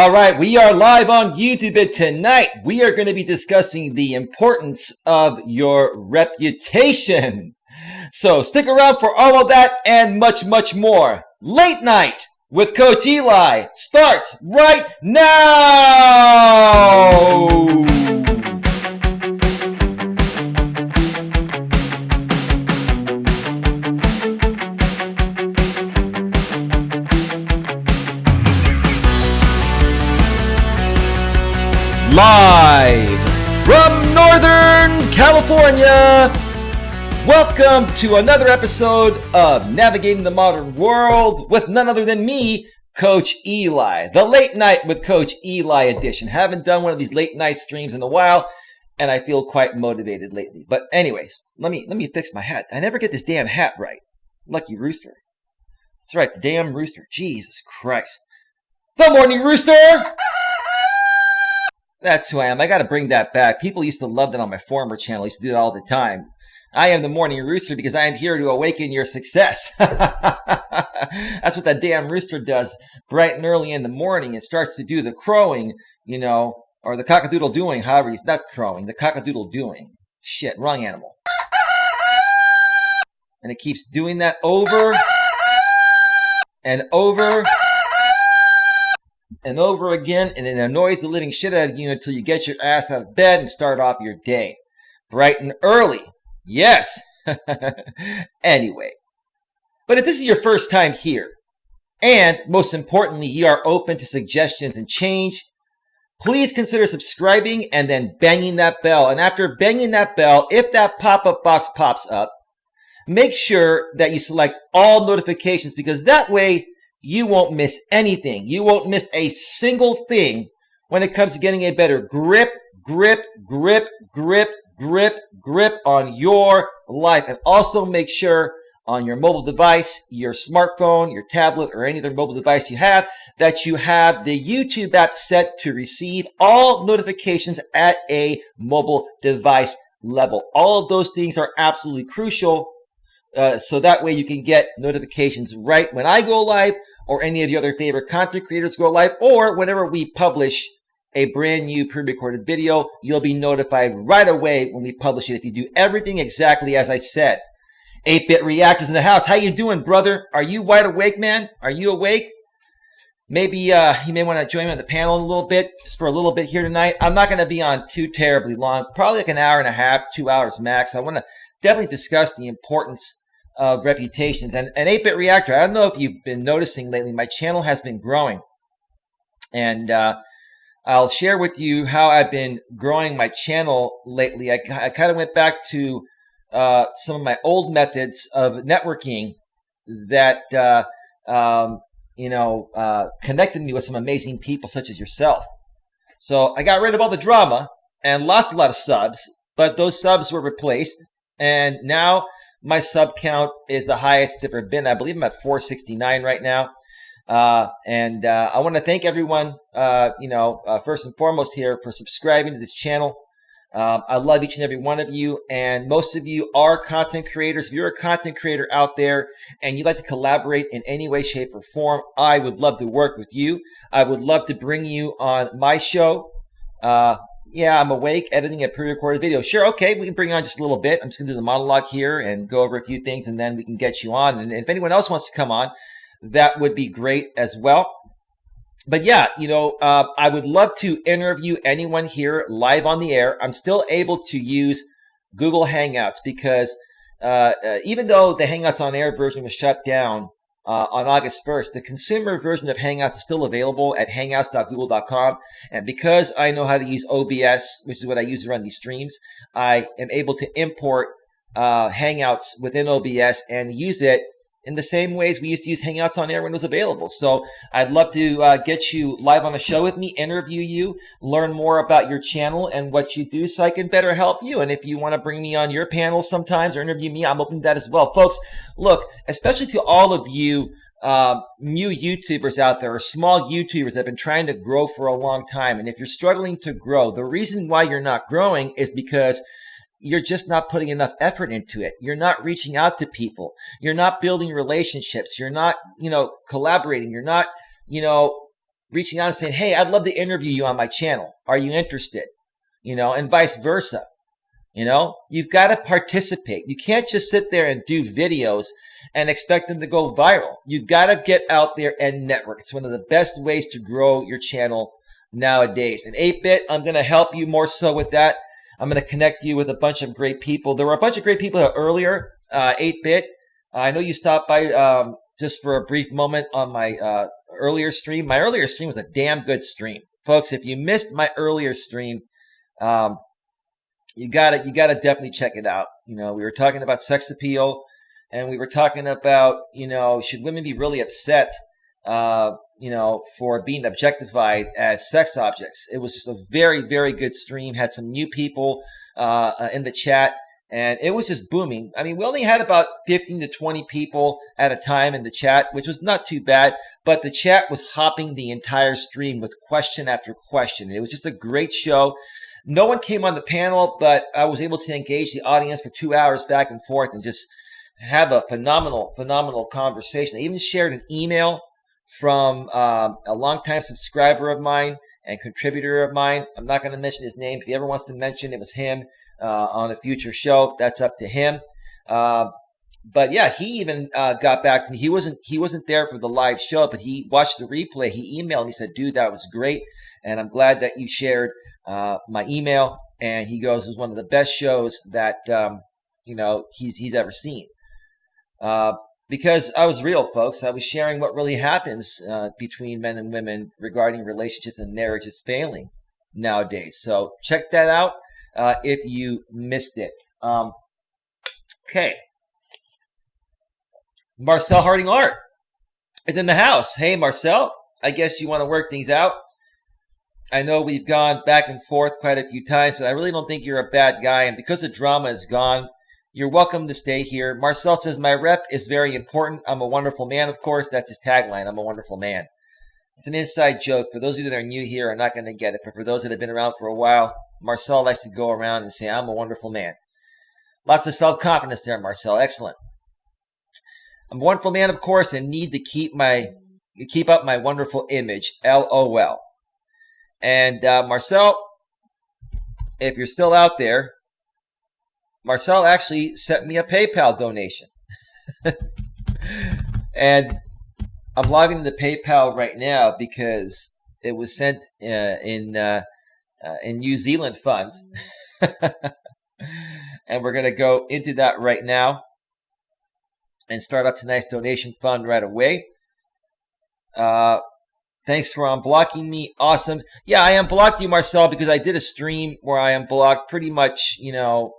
All right, we are live on YouTube, and tonight we are going to be discussing the importance of your reputation. So stick around for all of that and much, much more. Late Night with Coach Eli starts right now! Live from Northern California, welcome to another episode of Navigating the Modern World with none other than me, Coach Eli. The Late Night with Coach Eli edition. Haven't done one of these late night streams in a while, and I feel quite motivated lately. But anyways, let me fix my hat. I never get this damn hat right. Lucky rooster. That's right, the damn rooster. Jesus Christ. The morning rooster! That's who I am. I got to bring that back. People used to love that on my former channel. I used to do it all the time. I am the morning rooster because I am here to awaken your success. That's what that damn rooster does bright and early in the morning. It starts to do the crowing, or the cockadoodle doing, however, he's not crowing, the cockadoodle doing. Shit, wrong animal. And it keeps doing that over and over and over again, and it annoys the living shit out of you until you get your ass out of bed and start off your day. Bright and early. Yes. Anyway. But if this is your first time here, and most importantly, you are open to suggestions and change, please consider subscribing and then banging that bell. And after banging that bell, if that pop-up box pops up, make sure that you select all notifications, because that way you won't miss anything. You won't miss a single thing when it comes to getting a better grip on your life. And also make sure on your mobile device, your smartphone, your tablet, or any other mobile device you have, that you have the YouTube app set to receive all notifications at a mobile device level. All of those things are absolutely crucial, so that way you can get notifications right when I go live, or any of your other favorite content creators go live, or whenever we publish a brand new pre-recorded video, you'll be notified right away when we publish it if you do everything exactly as I said. 8-bit reactors in the house. How you doing, brother? Are you wide awake, man? Are you awake? Maybe you may want to join me on the panel a little bit, just for a little bit here tonight. I'm not going to be on too terribly long, probably like an hour and a half, 2 hours max. I want to definitely discuss the importance of reputations. And an 8-bit reactor, I don't know if you've been noticing lately, my channel has been growing. And I'll share with you how I've been growing my channel lately. I kind of went back to some of my old methods of networking that connected me with some amazing people such as yourself. So I got rid of all the drama and lost a lot of subs, but those subs were replaced, and now my sub count is the highest it's ever been. I believe I'm at 469 right now. And I want to thank everyone, first and foremost here, for subscribing to this channel. I love each and every one of you, and most of you are content creators. If you're a content creator out there and you'd like to collaborate in any way, shape, or form, I would love to work with you. I would love to bring you on my show. Yeah, I'm awake, editing a pre-recorded video. Sure, okay, we can bring you on just a little bit. I'm just going to do the monologue here and go over a few things, and then we can get you on. And if anyone else wants to come on, that would be great as well. But yeah, I would love to interview anyone here live on the air. I'm still able to use Google Hangouts because even though the Hangouts on Air version was shut down on August 1st, the consumer version of Hangouts is still available at hangouts.google.com. And because I know how to use OBS, which is what I use to run these streams, I am able to import Hangouts within OBS and use it in the same ways we used to use Hangouts on Air when it was available. So I'd love to get you live on a show with me, interview you, learn more about your channel and what you do so I can better help you. And if you want to bring me on your panel sometimes or interview me, I'm open to that as well. Folks, look, especially to all of you new YouTubers out there, or small YouTubers that have been trying to grow for a long time. And if you're struggling to grow, the reason why you're not growing is because you're just not putting enough effort into it. You're not reaching out to people. You're not building relationships. You're not, collaborating. You're not, reaching out and saying, hey, I'd love to interview you on my channel. Are you interested? And vice versa. You've got to participate. You can't just sit there and do videos and expect them to go viral. You've got to get out there and network. It's one of the best ways to grow your channel nowadays. And 8-Bit, I'm going to help you more so with that. I'm going to connect you with a bunch of great people. There were a bunch of great people earlier, 8-Bit. I know you stopped by just for a brief moment on my earlier stream. My earlier stream was a damn good stream. Folks, if you missed my earlier stream, you gotta definitely check it out. We were talking about sex appeal, and we were talking about, should women be really upset, for being objectified as sex objects. It was just a very, very good stream. Had some new people in the chat, and it was just booming. I mean, we only had about 15 to 20 people at a time in the chat, which was not too bad, but the chat was hopping the entire stream with question after question. It was just a great show. No one came on the panel, but I was able to engage the audience for 2 hours back and forth and just have a phenomenal, phenomenal conversation. I even shared an email from a longtime subscriber of mine and contributor of mine. I'm not going to mention his name. If he ever wants to mention it was him on a future show, that's up to him. But yeah, he even got back to me. He wasn't there for the live show, but he watched the replay. He emailed me, said, "Dude, that was great, and I'm glad that you shared my email." And he goes, "It was one of the best shows that he's ever seen." Because I was real, folks. I was sharing what really happens between men and women regarding relationships and marriages failing nowadays. So check that out if you missed it. Okay. Marcel Harding Art is in the house. Hey, Marcel, I guess you want to work things out. I know we've gone back and forth quite a few times, but I really don't think you're a bad guy. And because the drama is gone, you're welcome to stay here. Marcel says, my rep is very important. I'm a wonderful man, of course. That's his tagline. I'm a wonderful man. It's an inside joke. For those of you that are new here are not going to get it. But for those that have been around for a while, Marcel likes to go around and say, I'm a wonderful man. Lots of self-confidence there, Marcel. Excellent. I'm a wonderful man, of course, and need to keep up my wonderful image. LOL. And Marcel, if you're still out there, Marcel actually sent me a PayPal donation. And I'm logging the PayPal right now because it was sent in New Zealand funds. And we're going to go into that right now and start up tonight's donation fund right away. Thanks for unblocking me. Awesome. Yeah, I unblocked you, Marcel, because I did a stream where I unblocked pretty much, not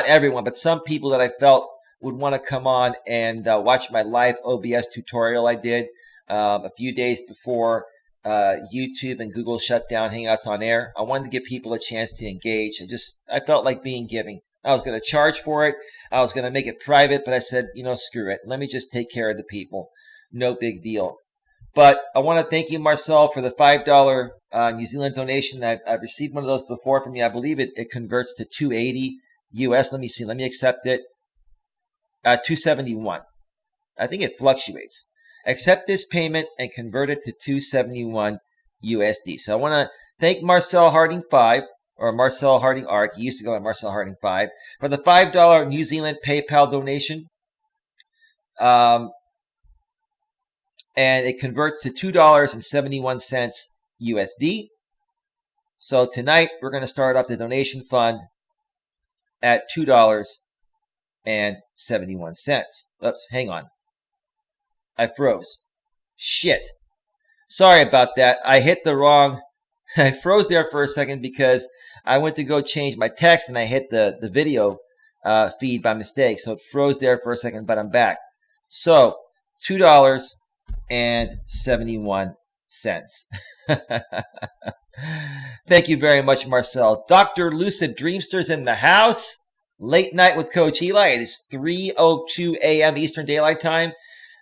everyone, but some people that I felt would want to come on and watch my live OBS tutorial I did a few days before YouTube and Google shut down Hangouts on Air. I wanted to give people a chance to engage. I felt like being giving. I was going to charge for it. I was going to make it private, but I said, screw it. Let me just take care of the people. No big deal. But I want to thank you, Marcel, for the $5 New Zealand donation. I've received one of those before from you. I believe it converts to $280 US. Let me see. Let me accept it. $271. I think it fluctuates. Accept this payment and convert it to $271 USD. So I want to thank Marcel Harding 5 or Marcel Harding Art. He used to go by Marcel Harding 5 for the $5 New Zealand PayPal donation. And it converts to $2.71 USD. So tonight we're going to start up the donation fund at $2.71. Oops, hang on. I froze. Shit. Sorry about that. I hit the wrong. I froze there for a second because I went to go change my text and I hit the video feed by mistake. So it froze there for a second, but I'm back. So $2.71. Thank you very much, Marcel. Dr. Lucid Dreamster's in the house. Late night with Coach Eli. It is 3:02 a.m. Eastern Daylight Time.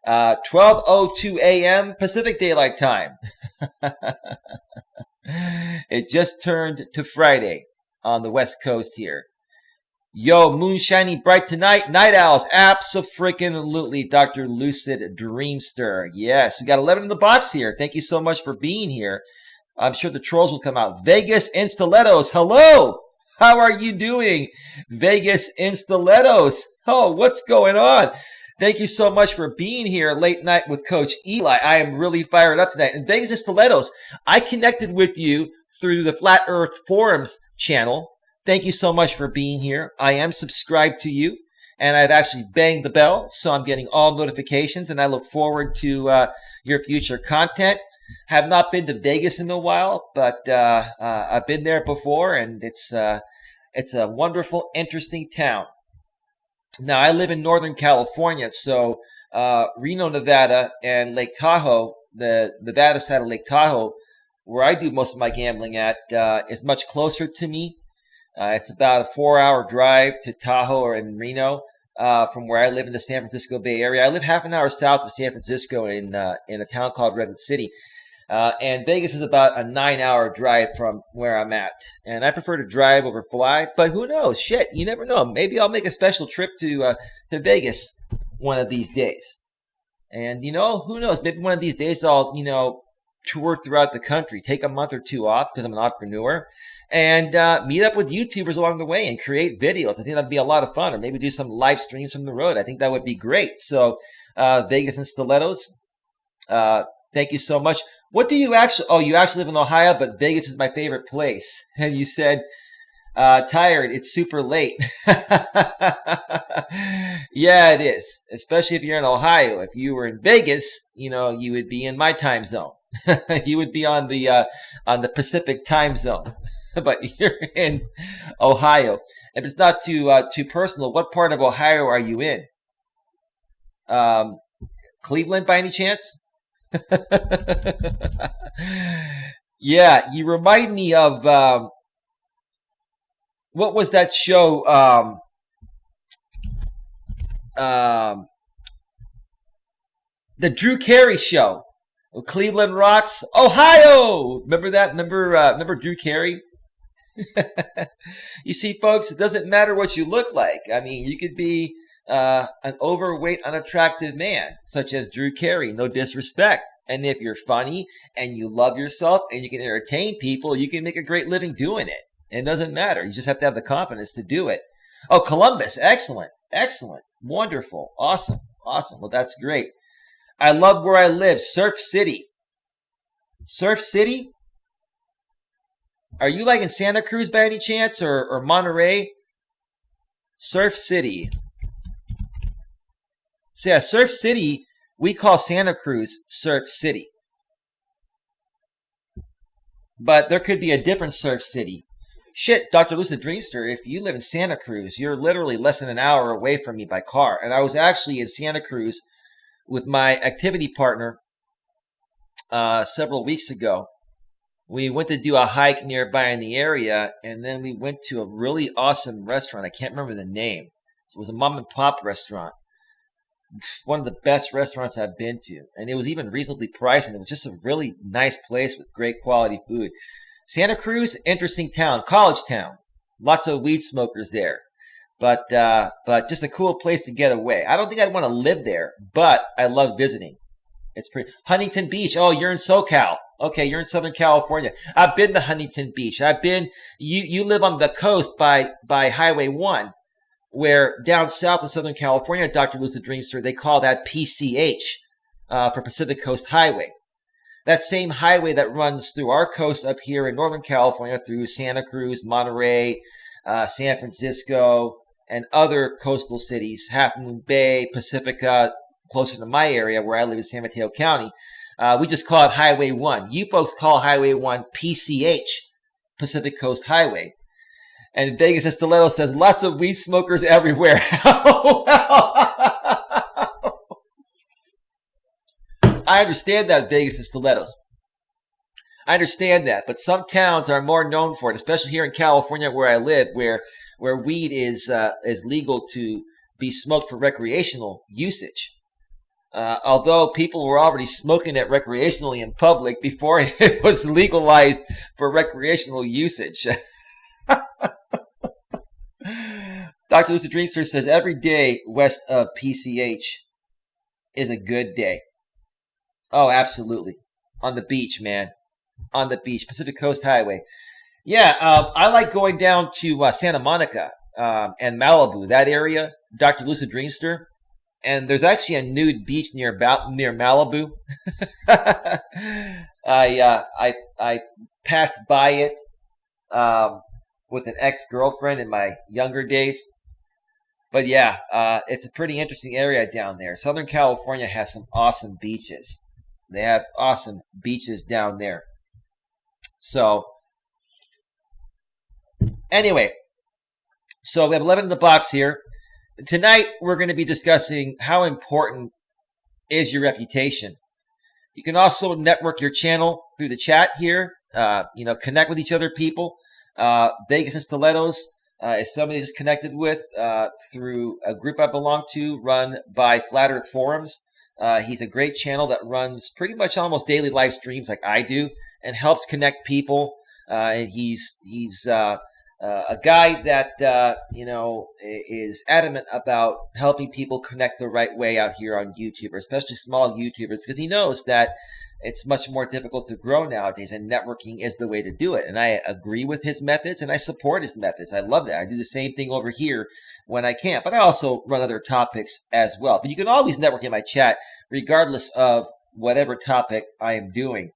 12:02 a.m. Pacific Daylight Time. It just turned to Friday on the West Coast here. Yo, moon shining bright tonight. Night owls, abso-freaking-lutely. Dr. Lucid Dreamster. Yes, we got 11 in the box here. Thank you so much for being here. I'm sure the trolls will come out. Vegas in Stilettos. Hello. How are you doing? Vegas in Stilettos. Oh, what's going on? Thank you so much for being here late night with Coach Eli. I am really fired up tonight. And Vegas in Stilettos, I connected with you through the Flat Earth Forums channel. Thank you so much for being here. I am subscribed to you, and I've actually banged the bell, so I'm getting all notifications, and I look forward to your future content. Have not been to Vegas in a while, but I've been there before, and it's a wonderful, interesting town. Now, I live in Northern California, so Reno, Nevada, and Lake Tahoe, the Nevada side of Lake Tahoe, where I do most of my gambling at, is much closer to me. It's about a 4-hour drive to Tahoe or in Reno from where I live in the San Francisco Bay Area. I live half an hour south of San Francisco in a town called Redwood City. And Vegas is about a 9-hour drive from where I'm at. And I prefer to drive over fly, but who knows? Shit, you never know. Maybe I'll make a special trip to Vegas one of these days. And, who knows? Maybe one of these days I'll, tour throughout the country, take a month or two off because I'm an entrepreneur, and meet up with YouTubers along the way and create videos. I think that'd be a lot of fun, or maybe do some live streams from the road. I think that would be great. So Vegas and Stilettos, thank you so much. What do you actually, you actually live in Ohio, but Vegas is my favorite place. And you said, tired, it's super late. Yeah, it is, especially if you're in Ohio. If you were in Vegas, you would be in my time zone. You would be on the Pacific time zone, but you're in Ohio. If it's not too personal, what part of Ohio are you in? Cleveland, by any chance? Yeah, you remind me of what was that show? The Drew Carey show. Cleveland rocks, Ohio. Remember that? Remember Drew Carey? You see, folks, it doesn't matter what you look like. I mean, you could be an overweight, unattractive man, such as Drew Carey. No disrespect. And if you're funny and you love yourself and you can entertain people, you can make a great living doing it. It doesn't matter. You just have to have the confidence to do it. Oh, Columbus. Excellent. Excellent. Wonderful. Awesome. Awesome. Well, that's great. I love where I live. Surf City. Surf City? Are you like in Santa Cruz by any chance, or Monterey? Surf City. So yeah, Surf City, we call Santa Cruz Surf City. But there could be a different Surf City. Shit, Dr. Lucid Dreamster, if you live in Santa Cruz, you're literally less than an hour away from me by car. And I was actually in Santa Cruz with my activity partner several weeks ago. We went to do a hike nearby in the area, and then we went to a really awesome restaurant. I can't remember the name. It was a mom and pop restaurant. One of the best restaurants I've been to. And it was even reasonably priced, and it was just a really nice place with great quality food. Santa Cruz, interesting town, college town. Lots of weed smokers there. But just a cool place to get away. I don't think I'd want to live there, but I love visiting. It's pretty. Huntington Beach. Oh, you're in SoCal. Okay, you're in Southern California. I've been to Huntington Beach. You live on the coast by Highway 1, where down south in Southern California, Dr. Lucid Dreamster, they call that PCH, for Pacific Coast Highway. That same highway that runs through our coast up here in Northern California, through Santa Cruz, Monterey, San Francisco, and other coastal cities, Half Moon Bay, Pacifica, closer to my area where I live in San Mateo County. We just call it Highway 1. You folks call Highway 1 PCH, Pacific Coast Highway. And Vegas and Stiletto says, lots of weed smokers everywhere. I understand that, Vegas and Stilettos. I understand that, but some towns are more known for it, especially here in California where I live, where weed is legal to be smoked for recreational usage. Although people were already smoking it recreationally in public before it was legalized for recreational usage. Dr. Lucid Dreamster says every day west of PCH is a good day. Oh, absolutely. On the beach, man. On the beach, Pacific Coast Highway. Yeah, I like going down to Santa Monica and Malibu, that area, Dr. Lucid Dreamster. And there's actually a nude beach near Malibu. I passed by it with an ex-girlfriend in my younger days. But yeah, it's a pretty interesting area down there. Southern California has some awesome beaches. They have awesome beaches down there. So, anyway, so we have 11 in the box here. Tonight, we're going to be discussing how important is your reputation. You can also network your channel through the chat here. Connect with each other people. Vegas and Stilettos is somebody just connected with through a group I belong to run by Flat Earth Forums. He's a great channel that runs pretty much almost daily live streams like I do and helps connect people. And he's a guy that is adamant about helping people connect the right way out here on YouTube, especially small YouTubers, because he knows that it's much more difficult to grow nowadays, and networking is the way to do it. And I agree with his methods, and I support his methods. I love that. I do the same thing over here when I can, but I also run other topics as well. But you can always network in my chat, regardless of whatever topic I am doing.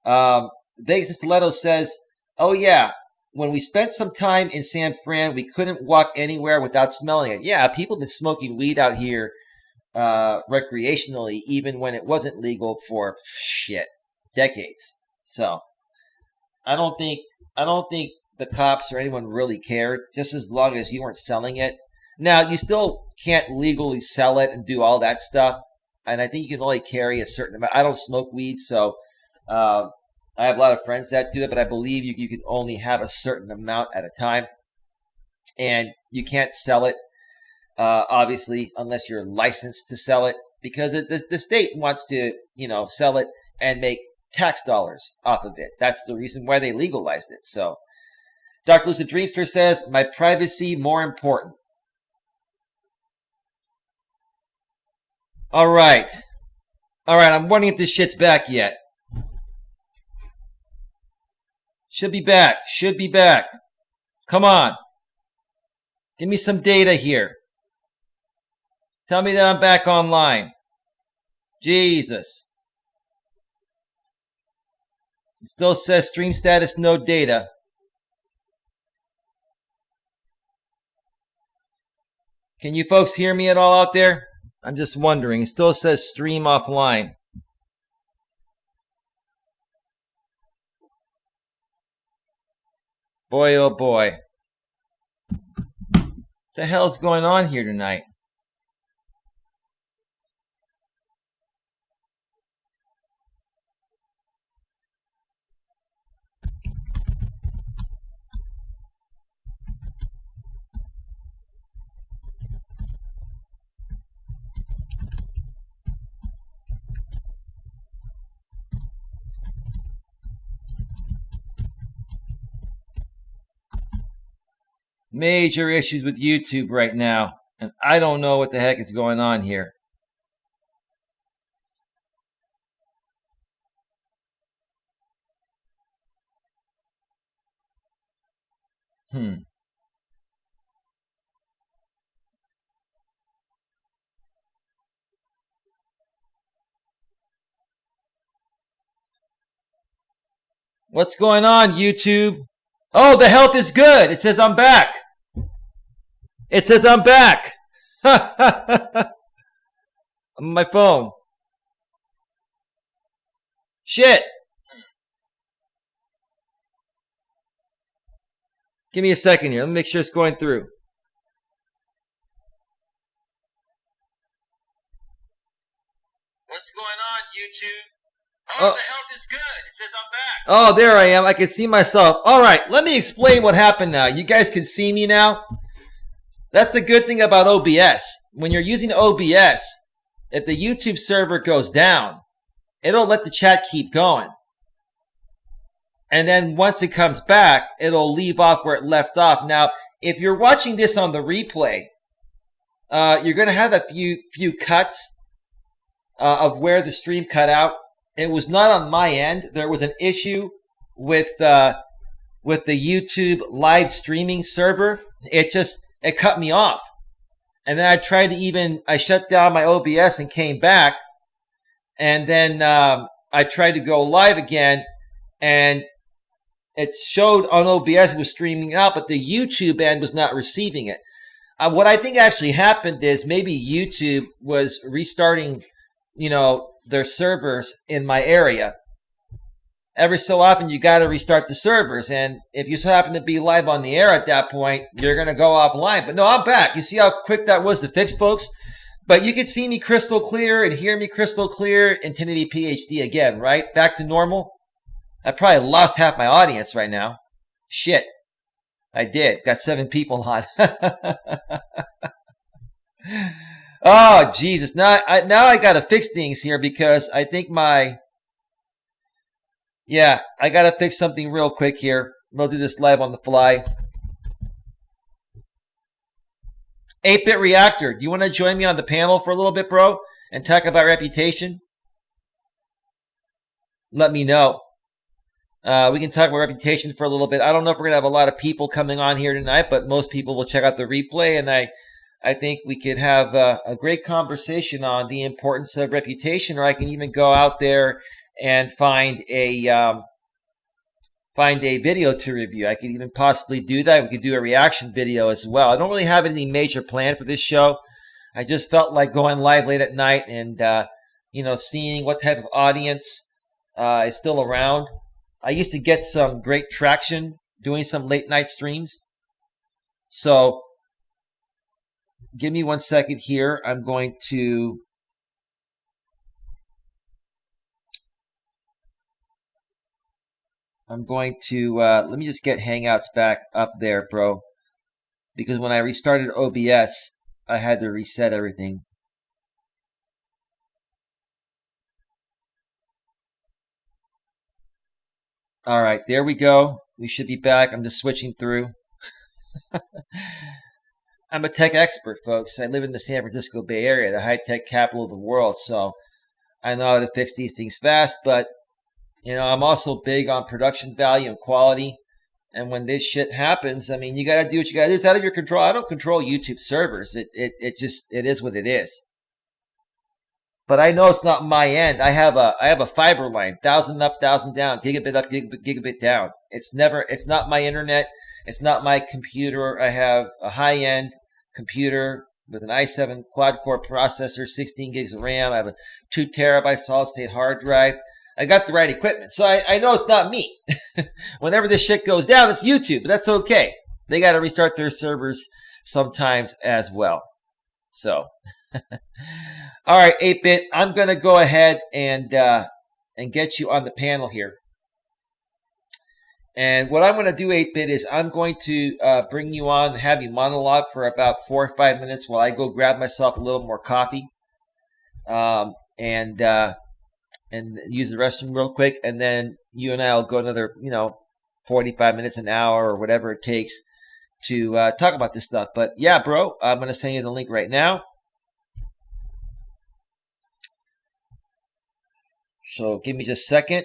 Vegas Stiletto says, oh yeah, when we spent some time in San Fran, we couldn't walk anywhere without smelling it. Yeah, people have been smoking weed out here recreationally, even when it wasn't legal for decades. So I don't think the cops or anyone really cared, just as long as you weren't selling it. Now, you still can't legally sell it and do all that stuff, and I think you can only carry a certain amount. I don't smoke weed, so I have a lot of friends that do it, but I believe you can only have a certain amount at a time, and you can't sell it, obviously, unless you're licensed to sell it, because the state wants to, sell it and make tax dollars off of it. That's the reason why they legalized it. So, Dr. Lucid Dreamster says, my privacy more important. All right, I'm wondering if this shit's back yet. Should be back. Come on. Give me some data here. Tell me that I'm back online. Jesus. It still says stream status, no data. Can you folks hear me at all out there? I'm just wondering. It still says stream offline. Boy, oh boy. What the hell's going on here tonight? Major issues with YouTube right now, and I don't know what the heck is going on here. What's going on, YouTube? Oh, the health is good. It says I'm back. On my phone. Shit. Give me a second here. Let me make sure it's going through. What's going on, YouTube? Oh, the health is good. It says I'm back. Oh, there I am. I can see myself. All right, let me explain what happened now. You guys can see me now. That's the good thing about OBS. When you're using OBS, if the YouTube server goes down, it'll let the chat keep going. And then once it comes back, it'll leave off where it left off. Now, if you're watching this on the replay, you're going to have a few cuts of where the stream cut out. It was not on my end. There was an issue with the YouTube live streaming server. It cut me off. And then I shut down my OBS and came back. And then I tried to go live again, and it showed on OBS it was streaming out, but the YouTube end was not receiving it. What I think actually happened is maybe YouTube was restarting, their servers in my area. Every so often, you got to restart the servers, and if you so happen to be live on the air at that point, you're going to go offline. But no, I'm back. You see how quick that was to fix, folks? But you can see me crystal clear and hear me crystal clear in 1080 PhD again, right? Back to normal. I probably lost half my audience right now. Shit. I did. Got 7 people on. Oh, Jesus. Now I got to fix things here because I think I got to fix something real quick here. We'll do this live on the fly. 8-Bit Reactor, do you want to join me on the panel for a little bit, bro, and talk about reputation? Let me know. We can talk about reputation for a little bit. I don't know if we're going to have a lot of people coming on here tonight, but most people will check out the replay, and I think we could have a great conversation on the importance of reputation, or I can even go out there and find a video to review. I could even possibly do that. We could do a reaction video as well. I don't really have any major plan for this show. I just felt like going live late at night and seeing what type of audience is still around. I used to get some great traction doing some late night streams. So give me 1 second here. I'm going to let me just get Hangouts back up there, bro. Because when I restarted OBS, I had to reset everything. All right, there we go. We should be back. I'm just switching through. I'm a tech expert, folks. I live in the San Francisco Bay Area, the high-tech capital of the world, so I know how to fix these things fast, but I'm also big on production value and quality. And when this shit happens, you got to do what you got to do. It's out of your control. I don't control YouTube servers. It is what it is. But I know it's not my end. I have a fiber line, 1,000 up, 1,000 down, gigabit up, gigabit down. It's not my internet. It's not my computer. I have a high-end computer with an i7 quad-core processor, 16 gigs of RAM. I have a 2 terabyte solid-state hard drive. I got the right equipment. So I know it's not me. Whenever this shit goes down, it's YouTube, but that's okay. They got to restart their servers sometimes as well. So, all right, 8-Bit, I'm going to go ahead and get you on the panel here. And what I'm going to do, 8-Bit, is I'm going to bring you on and have you monologue for about 4 or 5 minutes while I go grab myself a little more coffee. And use the restroom real quick, and then you and I will go another, 45 minutes, an hour, or whatever it takes to talk about this stuff. But yeah, bro, I'm going to send you the link right now. So give me just a second.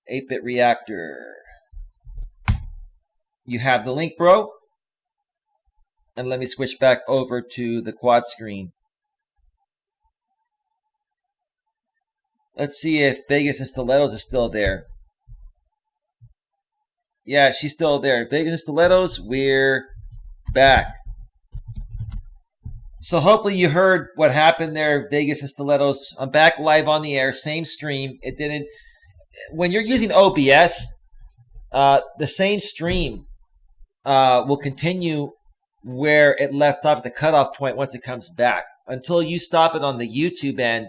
8-Bit Reactor. You have the link, bro. And let me switch back over to the quad screen. Let's see if Vegas and Stilettos is still there. Yeah, she's still there. Vegas and Stilettos, we're back. So hopefully you heard what happened there, Vegas and Stilettos. I'm back live on the air, same stream. It didn't. When you're using OBS, the same stream will continue where it left off at the cutoff point once it comes back. Until you stop it on the YouTube end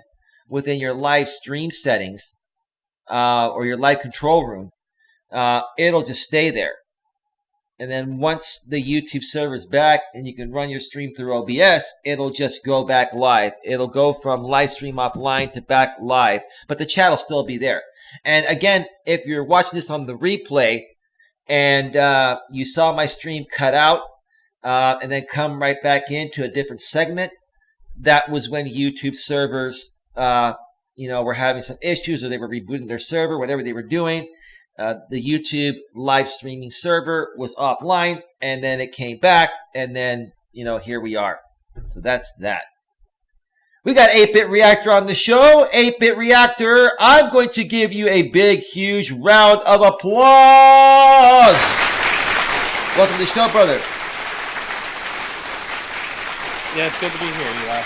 within your live stream settings or your live control room, it'll just stay there. And then once the YouTube server is back and you can run your stream through OBS, it'll just go back live. It'll go from live stream offline to back live, but the chat will still be there. And again, if you're watching this on the replay, and you saw my stream cut out and then come right back into a different segment, that was when YouTube servers, were having some issues, or they were rebooting their server, whatever they were doing. The YouTube live streaming server was offline, and then it came back, and then, here we are. So that's that. We got 8-Bit Reactor on the show. 8-Bit Reactor, I'm going to give you a big, huge round of applause. Welcome to the show, brother. Yeah, it's good to be here, Eli.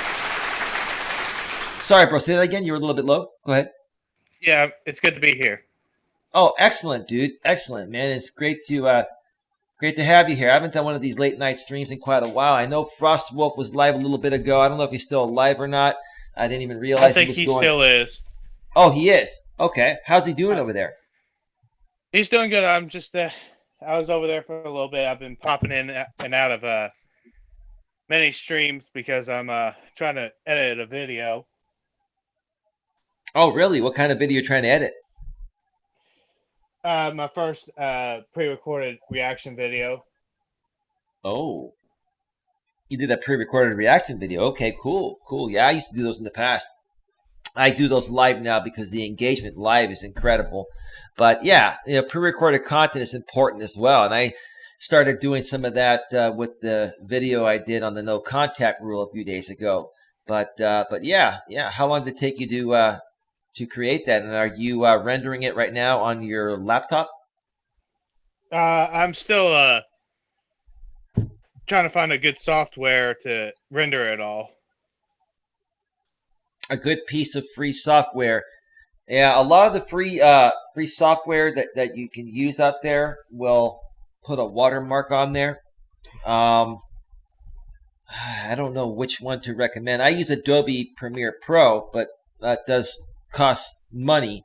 Sorry, bro. Say that again. You were a little bit low. Go ahead. Yeah, it's good to be here. Oh, excellent, dude. Excellent, man. It's great to have you here. I haven't done one of these late night streams in quite a while. I know Frost Wolf was live a little bit ago. I don't know if he's still alive or not. I didn't even realize I think he still is. Oh, he is. Okay. How's he doing over there? He's doing good. I'm just I was over there for a little bit. I've been popping in and out of many streams because I'm trying to edit a video. Oh, really? What kind of video are you trying to edit? My first pre-recorded reaction video. Oh. You did a pre-recorded reaction video. Okay, cool. Cool. Yeah, I used to do those in the past. I do those live now because the engagement live is incredible. But yeah, pre-recorded content is important as well. And I started doing some of that with the video I did on the no contact rule a few days ago. But yeah. How long did it take you to create that? And are you rendering it right now on your laptop? I'm still trying to find a good software to render it all. A good piece of free software. Yeah, a lot of the free software that you can use out there will put a watermark on there. I don't know which one to recommend. I use Adobe Premiere Pro, but that does cost money,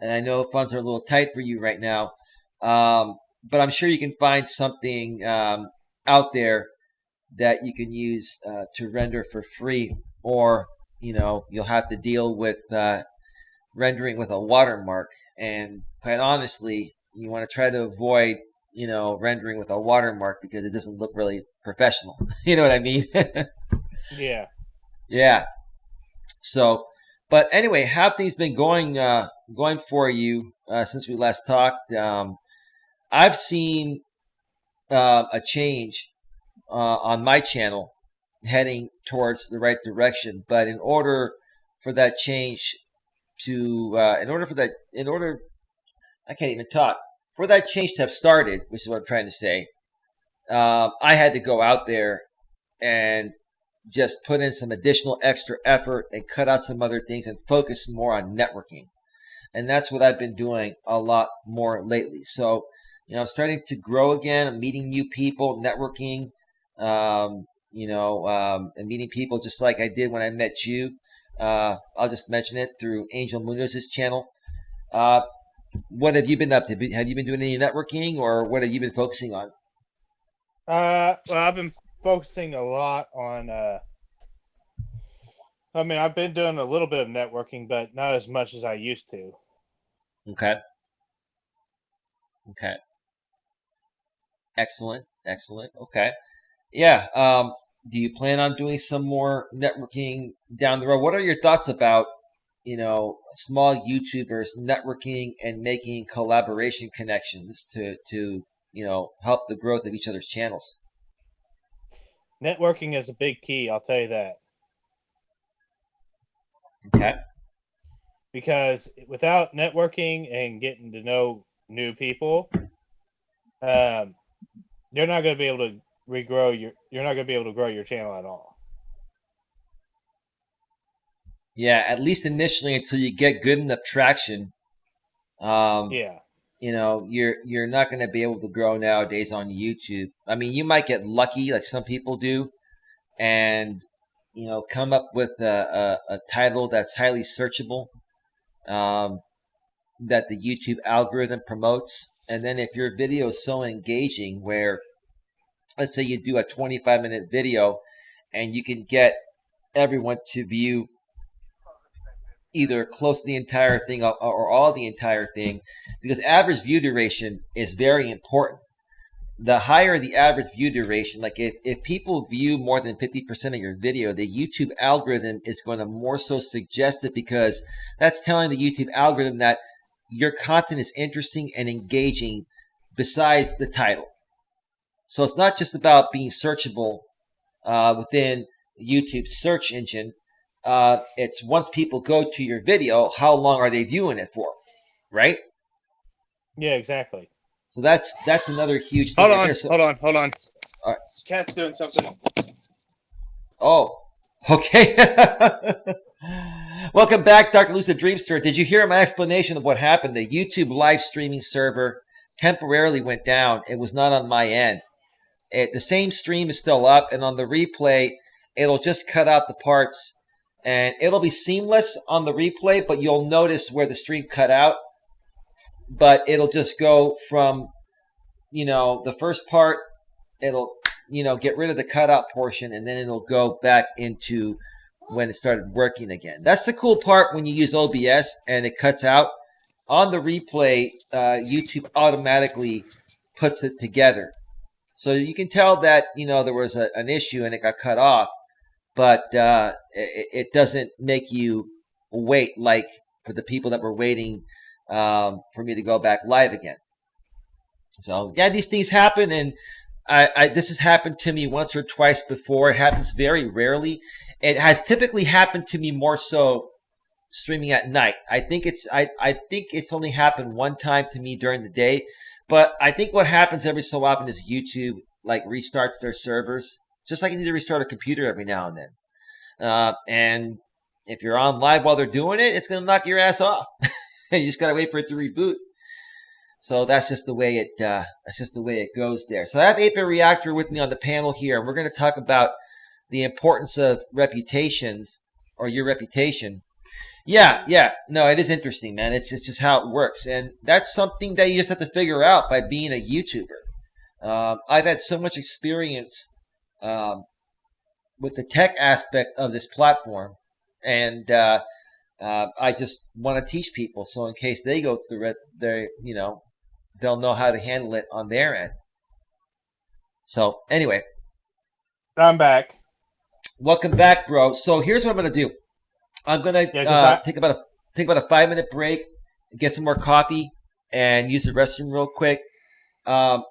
and I know funds are a little tight for you right now. But I'm sure you can find something out there that you can use to render for free, or you'll have to deal with rendering with a watermark. And quite honestly, you want to try to avoid rendering with a watermark because it doesn't look really professional. You know what I mean? Yeah. Yeah. So, but anyway, how have things been going for you since we last talked? I've seen a change on my channel heading towards the right direction, but in order for that change to I can't even talk. For that change to have started, which is what I'm trying to say, I had to go out there and just put in some additional extra effort and cut out some other things and focus more on networking. And that's what I've been doing a lot more lately. So, I'm starting to grow again. I'm meeting new people, networking, and meeting people just like I did when I met you. I'll just mention it through Angel Munoz's channel. What have you been up to? Have you been doing any networking, or what have you been focusing on? Well, I've been focusing a lot on. I've been doing a little bit of networking, but not as much as I used to. Okay. Excellent. Okay. Yeah. Do you plan on doing some more networking down the road? What are your thoughts about, small YouTubers networking and making collaboration connections to help the growth of each other's channels? Networking is a big key, I'll tell you that. Okay. Because without networking and getting to know new people, you're not going to be able to you're not going to be able to grow your channel at all. Yeah, at least initially until you get good enough traction. Yeah. You're not going to be able to grow nowadays on YouTube. I mean, you might get lucky like some people do and come up with a title that's highly searchable, that the YouTube algorithm promotes. And then if your video is so engaging where, let's say you do a 25-minute video and you can get everyone to view either close to the entire thing or all the entire thing, because average view duration is very important. The higher the average view duration, like if people view more than 50% of your video, the YouTube algorithm is going to more so suggest it, because that's telling the YouTube algorithm that your content is interesting and engaging besides the title. So it's not just about being searchable within YouTube's search engine. It's once people go to your video, how long are they viewing it for, right? Yeah, exactly. So that's another huge thing. Hold on. All right. Cat's doing something. Oh, okay. Welcome back, Dr. Lucid Dreamster. Did you hear my explanation of what happened? The YouTube live streaming server temporarily went down. It was not on my end. The same stream is still up, and on the replay, it'll just cut out the parts, and it'll be seamless on the replay, but you'll notice where the stream cut out. But it'll just go from, the first part, it'll, get rid of the cutout portion, and then it'll go back into when it started working again. That's the cool part when you use OBS and it cuts out. On the replay, YouTube automatically puts it together. So you can tell that, there was an issue and it got cut off, but it doesn't make you wait like for the people that were waiting for me to go back live again. So yeah, these things happen, and this has happened to me once or twice before. It happens very rarely. It has typically happened to me more so streaming at night. I think it's only happened one time to me during the day, but I think what happens every so often is YouTube like restarts their servers, just like you need to restart a computer every now and then. And if you're on live while they're doing it, it's going to knock your ass off. You just got to wait for it to reboot. So that's just the way it goes there. So I have 8-Bit Reactor with me on the panel here, and we're going to talk about the importance of reputations, or your reputation. Yeah. No, it is interesting, man. It's just how it works, and that's something that you just have to figure out by being a YouTuber. I've had so much experience with the tech aspect of this platform, and I just want to teach people, so in case they go through it, they'll know how to handle it on their end. So anyway, I'm back. Welcome back, bro. So here's what I'm gonna do. I'm gonna take about a 5-minute break, get some more coffee, and use the restroom real quick. I'm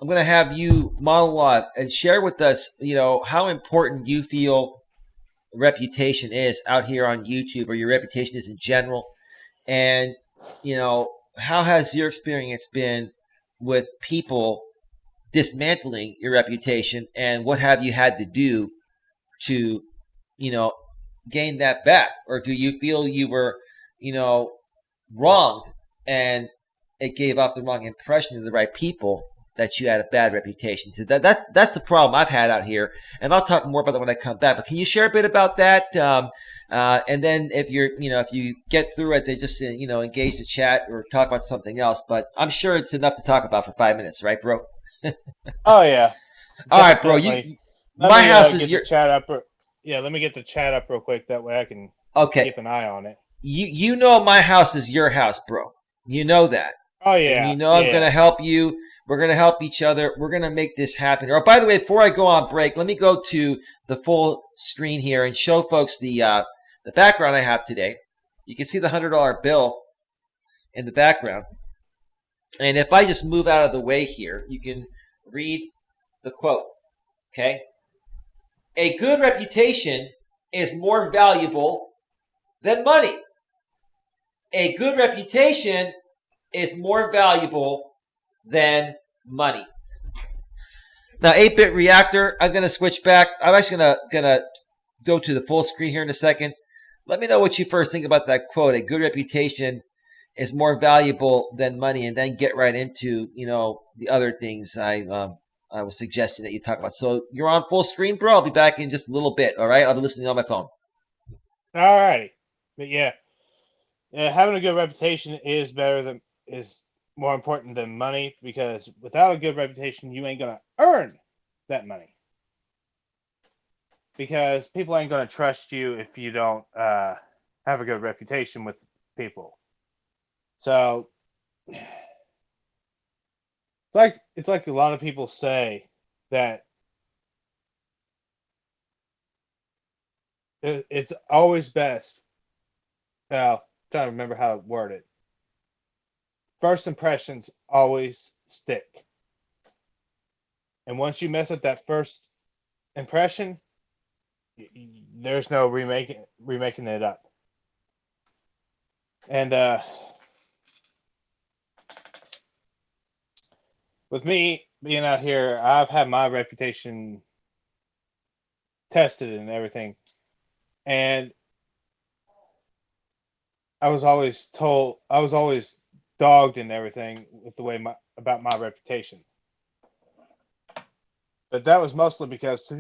gonna have you monologue and share with us, how important you feel reputation is out here on YouTube, or your reputation is in general, and how has your experience been with people dismantling your reputation, and what have you had to do to gain that back? Or do you feel you were wronged and it gave off the wrong impression to the right people, that you had a bad reputation? So that's the problem I've had out here, and I'll talk more about that when I come back. But can you share a bit about that? And then if you get through it, they just engage the chat or talk about something else. But I'm sure it's enough to talk about for 5 minutes, right, bro? Oh yeah. All right, bro. My house is your chat up. Let me get the chat up real quick. That way I can keep an eye on it. You know my house is your house, bro. You know that. Oh yeah. And I'm gonna help you. We're going to help each other. We're going to make this happen. Or, by the way, before I go on break, let me go to the full screen here and show folks the background I have today. You can see the $100 bill in the background. And if I just move out of the way here, you can read the quote. Okay? A good reputation is more valuable than money. A good reputation is more valuable than money. Now, 8-Bit Reactor, I'm going to switch back. I'm actually going to go to the full screen here in a second. Let me know what you first think about that quote. A good reputation is more valuable than money, and then get right into, the other things I was suggesting that you talk about. So you're on full screen, bro. I'll be back in just a little bit, all right? I'll be listening on my phone. All right. But yeah, having a good reputation is more important than money, because without a good reputation, you ain't gonna earn that money, because people ain't gonna trust you if you don't have a good reputation with people. So it's like a lot of people say that it's always best. Well, I'm trying to remember how to word it. First impressions always stick. And once you mess up that first impression, there's no remaking it up. And with me being out here, I've had my reputation tested and everything. And I was always dogged and everything with the way about my reputation. But that was mostly because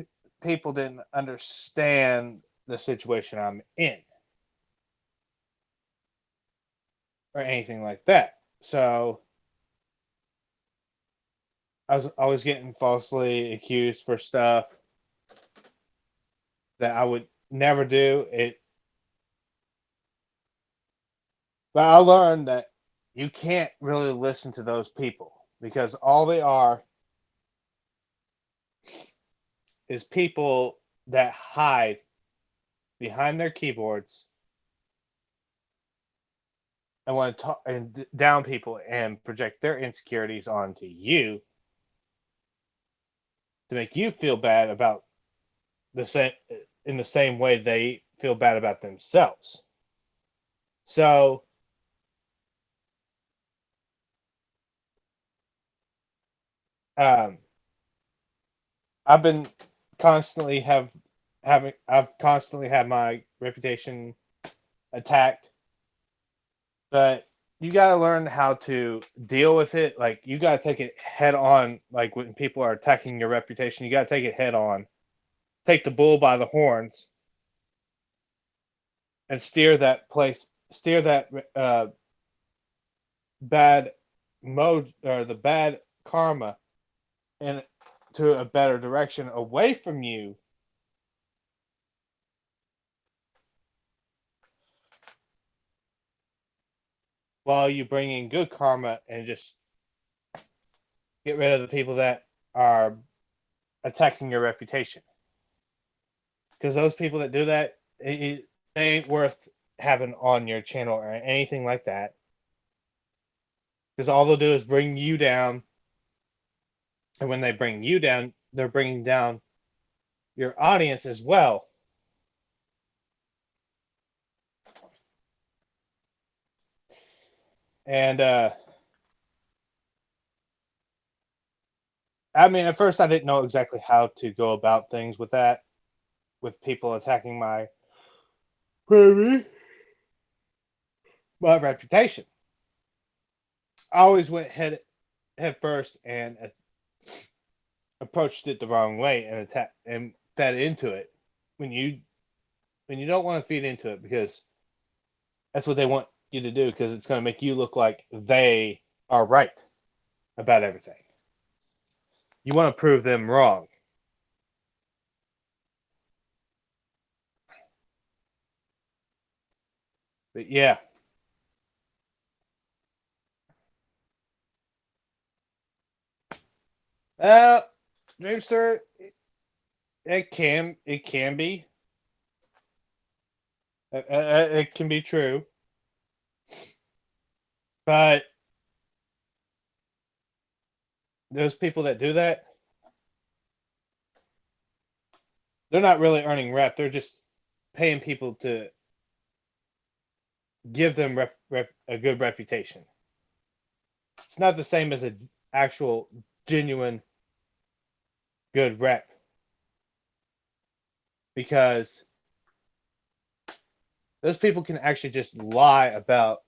people didn't understand the situation I'm in or anything like that. So I was always getting falsely accused for stuff that I would never do. But I learned that you can't really listen to those people because all they are is people that hide behind their keyboards and want to talk and down people and project their insecurities onto you to make you feel bad about the same in the same way they feel bad about themselves. So um, I've been constantly I've constantly had my reputation attacked, but you got to learn how to deal with it. Like you got to take it head on. Like when people are attacking your reputation, you got to take it head on. Take the bull by the horns and steer that bad mode or the bad karma in to a better direction away from you. While you bring in good karma and just get rid of the people that are attacking your reputation. Because those people that do that, they ain't worth having on your channel or anything like that. Because all they'll do is bring you down. And when they bring you down, they're bringing down your audience as well. And I mean, at first I didn't know exactly how to go about things with that, with people attacking my reputation. I always went head first and approached it the wrong way and fed into it when you don't want to feed into it because that's what they want you to do because it's going to make you look like they are right about everything. You want to prove them wrong. But yeah. Dreamster, it can be. It can be true. But those people that do that, they're not really earning rep. They're just paying people to give them a good reputation. It's not the same as an actual genuine good rep because those people can actually just lie about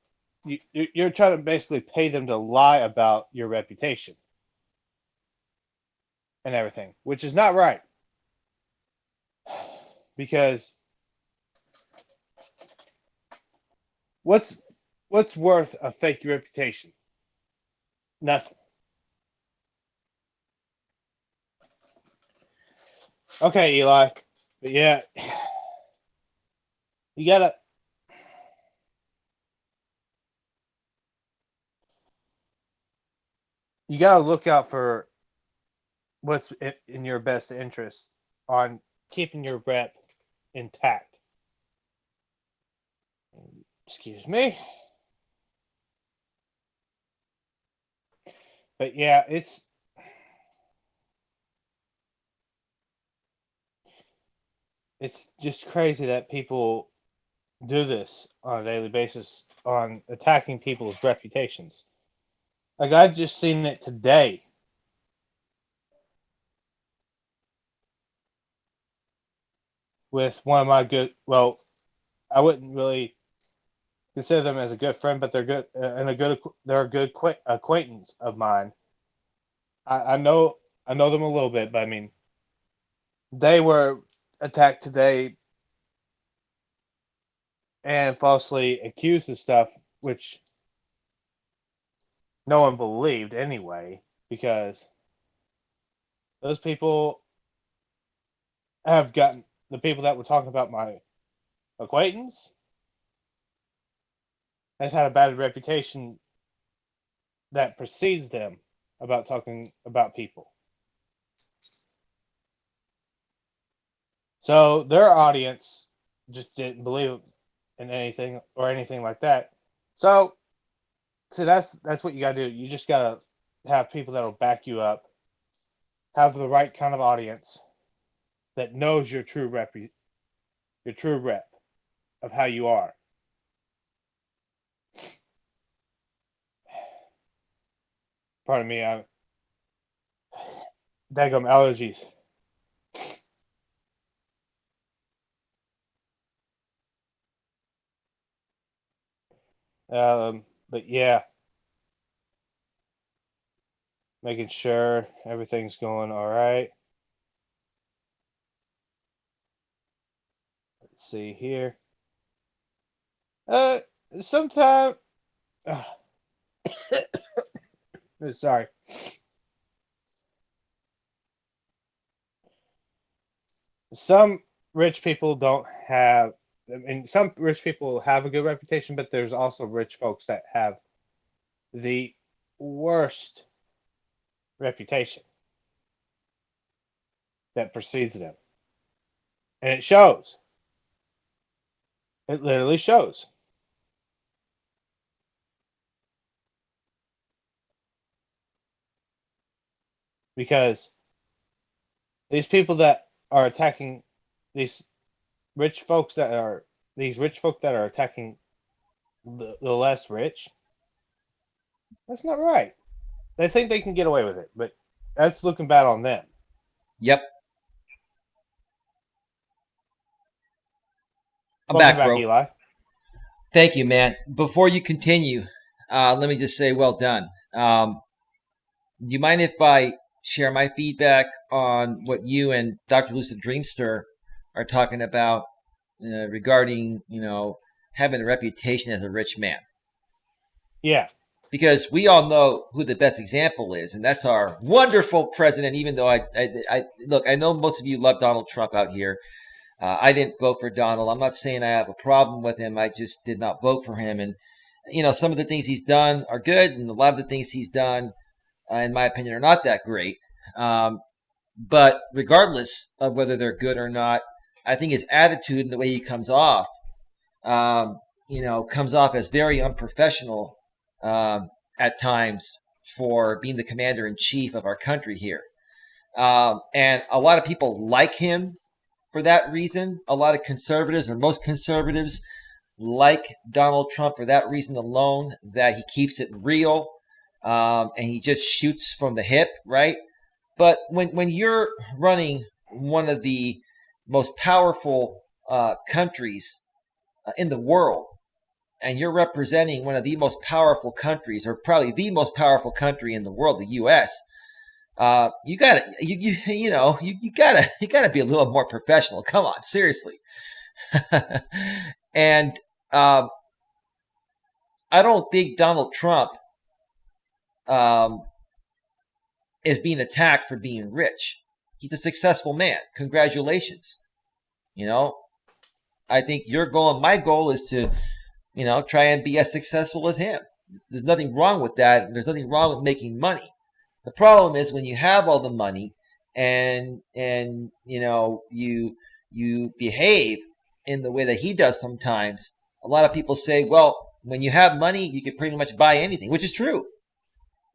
you. You're trying to basically pay them to lie about your reputation and everything, which is not right because what's worth a fake reputation? Nothing. Okay, Eli. But yeah, you gotta you got to look out for what's in your best interest on keeping your rep intact. Excuse me. But yeah, it's just crazy that people do this on a daily basis on attacking people's reputations. Like I've just seen it today. With one of my good, well, I wouldn't really consider them as a good friend, but they're good they're a good acquaintance of mine. I know them a little bit, but I mean, they were attacked today and falsely accused of stuff, which no one believed anyway, because those people have gotten the people that were talking about my acquaintance has had a bad reputation that precedes them about talking about people. So their audience just didn't believe in anything or anything like that. So that's what you gotta do. You just gotta have people that'll back you up, have the right kind of audience that knows your true rep of how you are. Pardon me, I'm daggum allergies. But yeah, making sure everything's going all right. Let's see here. Sometime. Sorry. Some rich people don't have. I mean, some rich people have a good reputation, but there's also rich folks that have the worst reputation that precedes them. And it shows. It literally shows. Because these people that are attacking these rich folks that are attacking the less rich, that's not right. They think they can get away with it, but that's looking bad on them. Yep. I'm Welcome back, back, bro. Eli. Thank you, man. Before you continue, let me just say, well done. Do you mind if I share my feedback on what you and Dr. Lucid Dreamster are talking about regarding, having a reputation as a rich man? Yeah. Because we all know who the best example is, and that's our wonderful president. Even though I look, I know most of you love Donald Trump out here. I didn't vote for Donald. I'm not saying I have a problem with him. I just did not vote for him. And, some of the things he's done are good, and a lot of the things he's done, in my opinion, are not that great. But regardless of whether they're good or not, I think his attitude and the way he comes off, comes off as very unprofessional at times for being the commander in chief of our country here. And a lot of people like him for that reason. A lot of conservatives, or most conservatives, like Donald Trump for that reason alone, that he keeps it real, and he just shoots from the hip, right? But when you're running one of the most powerful countries in the world, and you're representing one of the most powerful countries, or probably the most powerful country in the world, the U.S., you gotta be a little more professional. Come on, seriously. And I don't think Donald Trump is being attacked for being rich. He's a successful man. Congratulations. I think your goal and my goal is to, try and be as successful as him. There's nothing wrong with that. There's nothing wrong with making money. The problem is when you have all the money and you behave in the way that he does sometimes. A lot of people say, well, when you have money, you can pretty much buy anything, which is true.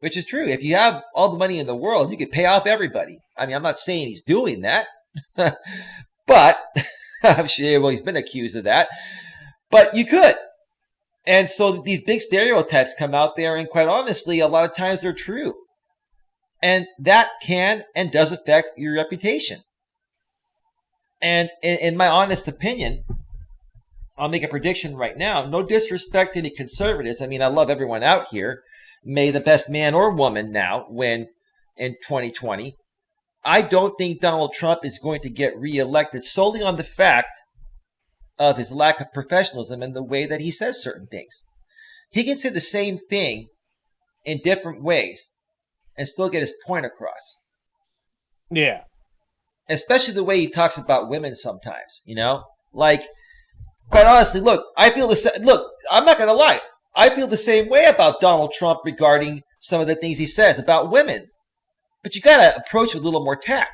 Which is true. If you have all the money in the world, you could pay off everybody. I mean, I'm not saying he's doing that, but I'm sure he's been accused of that. But you could. And so these big stereotypes come out there, and quite honestly, a lot of times they're true. And that can and does affect your reputation. And in my honest opinion, I'll make a prediction right now. No disrespect to any conservatives. I mean, I love everyone out here. May the best man or woman now win in 2020. I don't think Donald Trump is going to get reelected solely on the fact of his lack of professionalism and the way that he says certain things. He can say the same thing in different ways and still get his point across. Yeah. Especially the way he talks about women sometimes, Like, quite honestly, look, I feel the same. Look, I'm not going to lie. I feel the same way about Donald Trump regarding some of the things he says about women. But you got to approach it with a little more tact.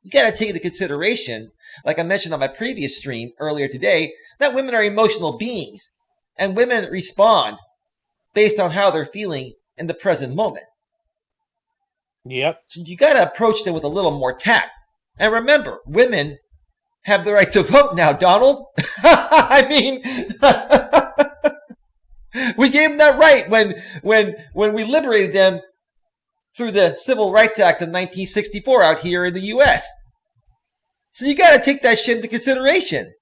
You got to take into consideration, like I mentioned on my previous stream earlier today, that women are emotional beings. And women respond based on how they're feeling in the present moment. Yep. So you got to approach them with a little more tact. And remember, women have the right to vote now, Donald. I mean, we gave them that right when we liberated them through the Civil Rights Act of 1964 out here in the U.S. So you got to take that shit into consideration.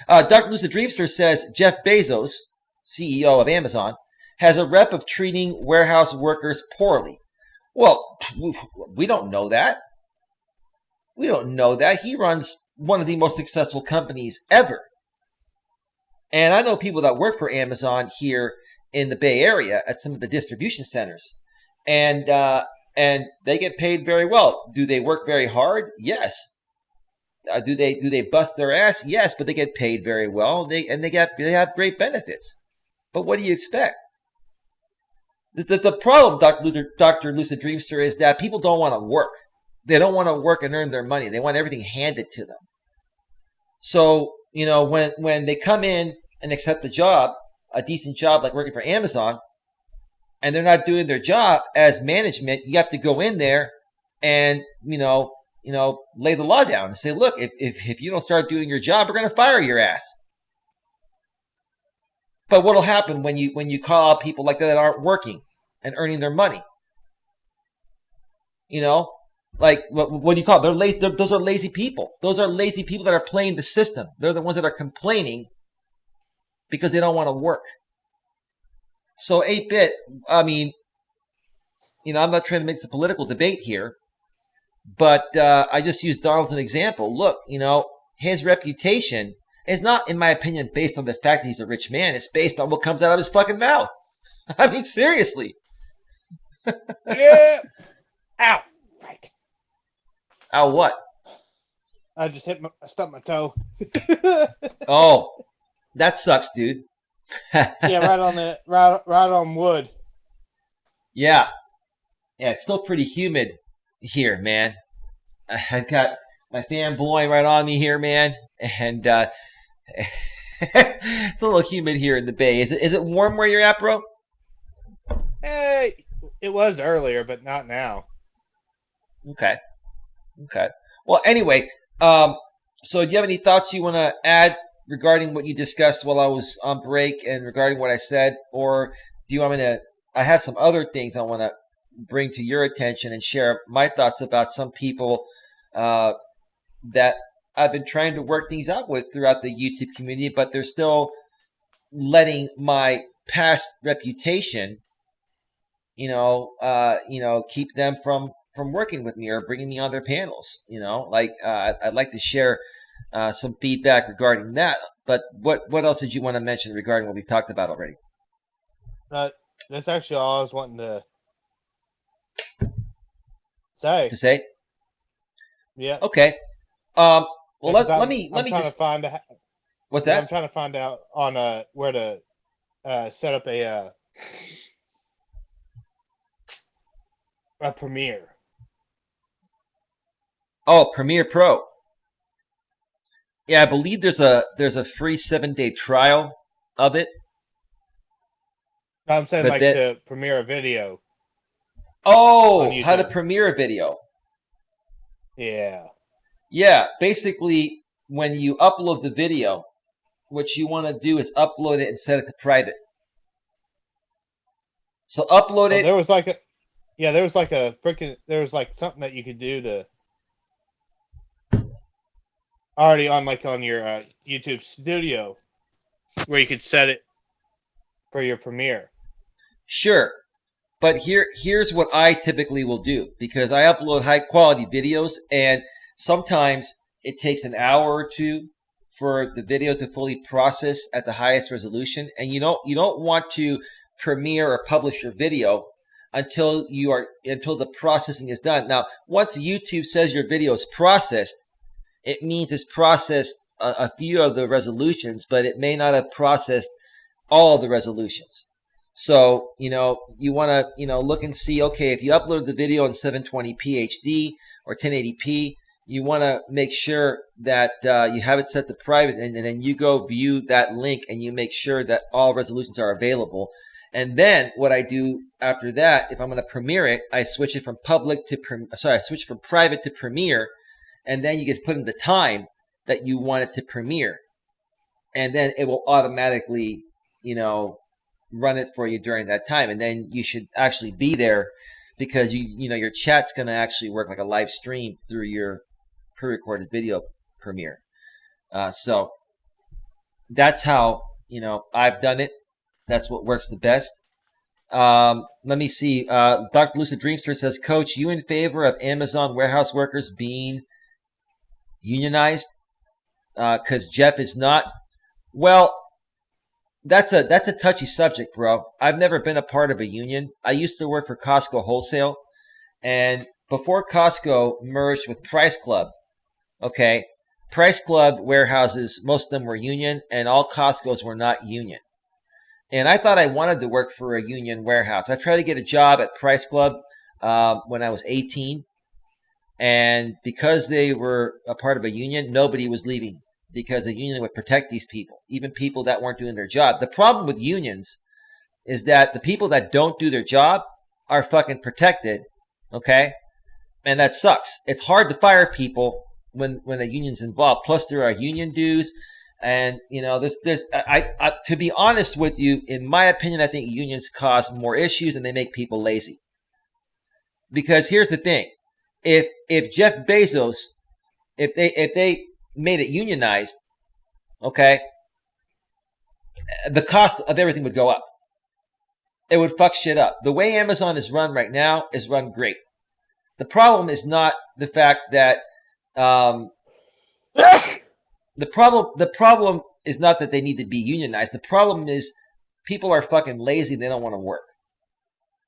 Dr. Lucid Dreamster says Jeff Bezos, CEO of Amazon, has a rep of treating warehouse workers poorly. Well, we don't know that. We don't know that. He runs one of the most successful companies ever. And I know people that work for Amazon here in the Bay Area at some of the distribution centers. And they get paid very well. Do they work very hard? Yes. Do they bust their ass? Yes, but they get paid very well. They have great benefits. But what do you expect? The problem, Dr. Lucid Dreamster, is that people don't want to work. They don't want to work and earn their money. They want everything handed to them. So, when they come in and accept a job, a decent job like working for Amazon, and they're not doing their job as management, you have to go in there and, lay the law down and say, look, if you don't start doing your job, we're going to fire your ass. But what'll happen when you call out people like that aren't working and earning their money? Like, what do you call it? Those are lazy people. Those are lazy people that are playing the system. They're the ones that are complaining because they don't want to work. So 8-bit, I mean, I'm not trying to make this a political debate here, but I just use Donald as an example. Look, his reputation is not, in my opinion, based on the fact that he's a rich man. It's based on what comes out of his fucking mouth. I mean, seriously. Yeah. Ow. Right. Ow, what? I just I stubbed my toe. Oh, that sucks, dude. Yeah, right on wood. Yeah. Yeah, it's still pretty humid here, man. I got my fan blowing right on me here, man. And it's a little humid here in the Bay. Is it warm where you're at, bro? Hey, it was earlier, but not now. Okay. Well, anyway, so do you have any thoughts you want to add regarding what you discussed while I was on break and regarding what I said? Or do you want me to, I have some other things I want to bring to your attention and share my thoughts about some people that I've been trying to work things out with throughout the YouTube community, but they're still letting my past reputation, keep them from working with me or bringing me on their panels. I'd like to share some feedback regarding that. But what else did you want to mention regarding what we talked about already? That's actually all I was wanting to say. To say? Yeah. Okay. Well, let me just find out. What's that? I'm trying to find out on where to set up a A Premiere. Oh, Premiere Pro. Yeah, I believe there's a free 7-day trial of it. No, I'm saying But like that to premiere a video on how to YouTube. premiere a video. Yeah. Yeah, basically when you upload the video, what you want to do is upload it and set it to private. So upload Well, it. there was like something that you could do to already on your YouTube studio where you could set it for your premiere. Sure. But here's what I typically will do, because I upload high quality videos, and sometimes it takes an hour or two for the video to fully process at the highest resolution, and you don't want to premiere or publish your video until the processing is done. Now, once YouTube says your video is processed, it means it's processed a few of the resolutions, but it may not have processed all of the resolutions. So, you want to, look and see, okay, if you upload the video in 720p HD or 1080p, you want to make sure that you have it set to private, and then you go view that link and you make sure that all resolutions are available. And then what I do after that, if I'm going to premiere it, I switch it from private to premiere, and then you just put in the time that you want it to premiere. And then it will automatically, run it for you during that time. And then you should actually be there, because your chat's going to actually work like a live stream through your pre-recorded video premiere. So that's how, I've done it. That's what works the best. Let me see. Dr. Lucid Dreamster says, Coach, you in favor of Amazon warehouse workers being unionized? Because Jeff is not. Well, that's a touchy subject, bro. I've never been a part of a union. I used to work for Costco Wholesale, and before Costco merged with Price Club, okay, Price Club warehouses, most of them were union, and all Costco's were not union. And I thought I wanted to work for a union warehouse. I tried to get a job at Price Club when I was 18, and because they were a part of a union, nobody was leaving, because a union would protect these people, even people that weren't doing their job. The problem with unions is that the people that don't do their job are fucking protected, okay? And that sucks. It's hard to fire people when the union's involved. Plus, there are union dues, and to be honest with you, in my opinion, I think unions cause more issues and they make people lazy. Because here's the thing: if Jeff Bezos, if they made it unionized, okay, the cost of everything would go up. It would fuck shit up. The way Amazon is run right now is run great. The problem is not the fact that the problem is not that they need to be unionized. The problem is people are fucking lazy. They don't want to work.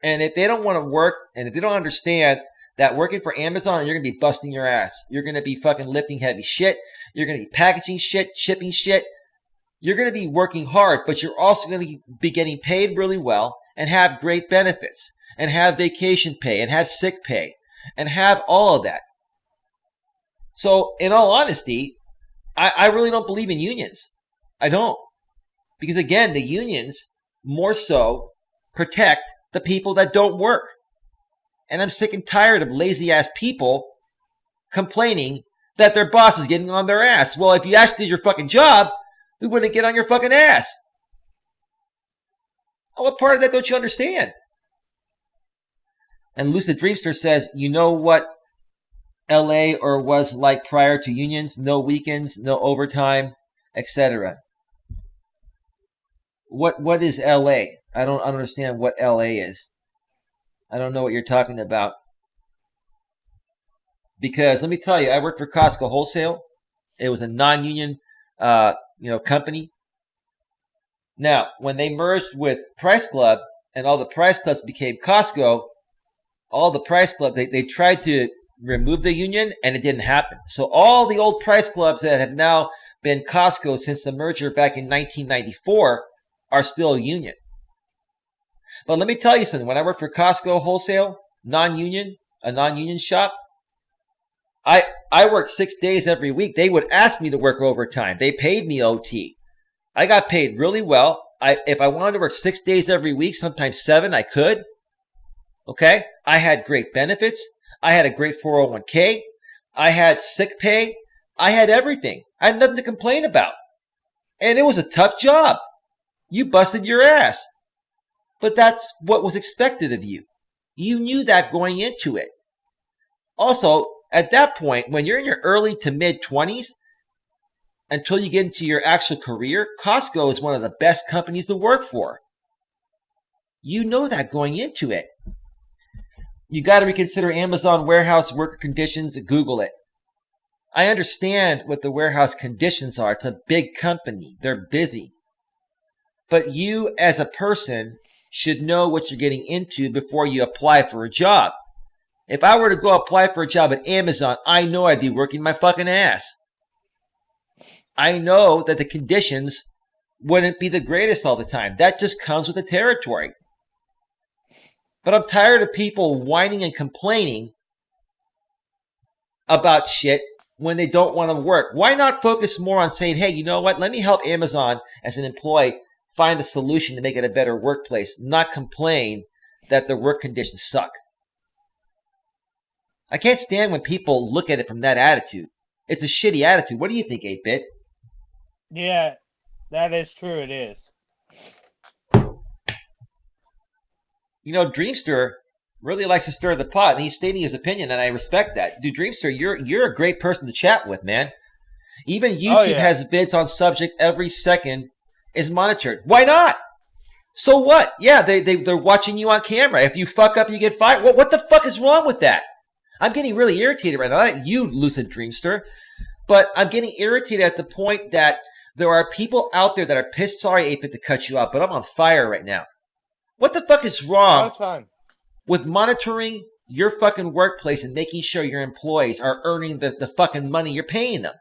And if they don't want to work, and if they don't understand that working for Amazon, you're going to be busting your ass. You're going to be fucking lifting heavy shit. You're going to be packaging shit, shipping shit. You're going to be working hard, but you're also going to be getting paid really well and have great benefits and have vacation pay and have sick pay and have all of that. So in all honesty, I really don't believe in unions. I don't. Because again, the unions more so protect the people that don't work. And I'm sick and tired of lazy ass people complaining that their boss is getting on their ass. Well, if you actually did your fucking job, we wouldn't get on your fucking ass. What part of that don't you understand? And Lucid Dreamster says, you know what LA or was like prior to unions? No weekends, no overtime, etc. What is LA? I don't understand what LA is. I don't know what you're talking about. Because let me tell you, I worked for Costco Wholesale. It was a non-union company. Now, when they merged with Price Club and all the Price Clubs became Costco, all the Price Clubs, they tried to remove the union, and it didn't happen. So all the old Price Clubs that have now been Costco since the merger back in 1994 are still union. But let me tell you something. When I worked for Costco Wholesale, a non-union shop. I worked 6 days every week. They would ask me to work overtime. They paid me OT. I got paid really well. If I wanted to work 6 days every week, sometimes 7, I could. Okay? I had great benefits. I had a great 401k. I had sick pay. I had everything. I had nothing to complain about. And it was a tough job. You busted your ass. But that's what was expected of you. You knew that going into it. Also, at that point, when you're in your early to mid-20s, until you get into your actual career, Costco is one of the best companies to work for. You know that going into it. You got to reconsider Amazon warehouse worker conditions. Google it. I understand what the warehouse conditions are. It's a big company. They're busy. But you, as a person, should know what you're getting into before you apply for a job. If I were to go apply for a job at Amazon, I know I'd be working my fucking ass. I know that the conditions wouldn't be the greatest all the time. That just comes with the territory. But I'm tired of people whining and complaining about shit when they don't want to work. Why not focus more on saying, hey, you know what? Let me help Amazon as an employee find a solution to make it a better workplace, not complain that the work conditions suck. I can't stand when people look at it from that attitude. It's a shitty attitude. What do you think, 8-Bit? Yeah, that is true. It is. You know, Dreamster really likes to stir the pot, and he's stating his opinion, and I respect that. Dude, Dreamster, you're a great person to chat with, man. Even YouTube has vids on subject every second is monitored. Why not? So what? Yeah, they're watching you on camera. If you fuck up, you get fired. What the fuck is wrong with that? I'm getting really irritated right now. Not you, Lucid Dreamster, but I'm getting irritated at the point that there are people out there that are pissed. Sorry, 8-Bit, to cut you off, but I'm on fire right now. What the fuck is wrong with monitoring your fucking workplace and making sure your employees are earning the fucking money you're paying them?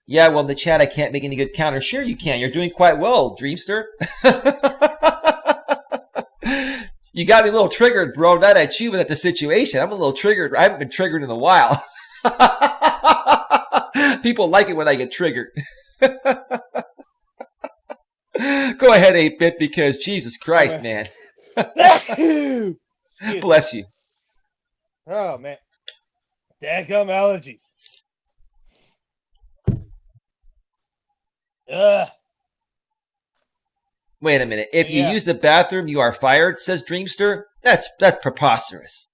Yeah, well, in the chat, I can't make any good counter. Sure you can. You're doing quite well, Dreamster. You got me a little triggered, bro. Not at you, but at the situation. I'm a little triggered. I haven't been triggered in a while. People like it when I get triggered. Go ahead, 8-Bit, because Jesus Christ, man. Bless you. Oh, man. Dadgum allergies. Wait a minute. If you use the bathroom, you are fired, says Dreamster. That's preposterous.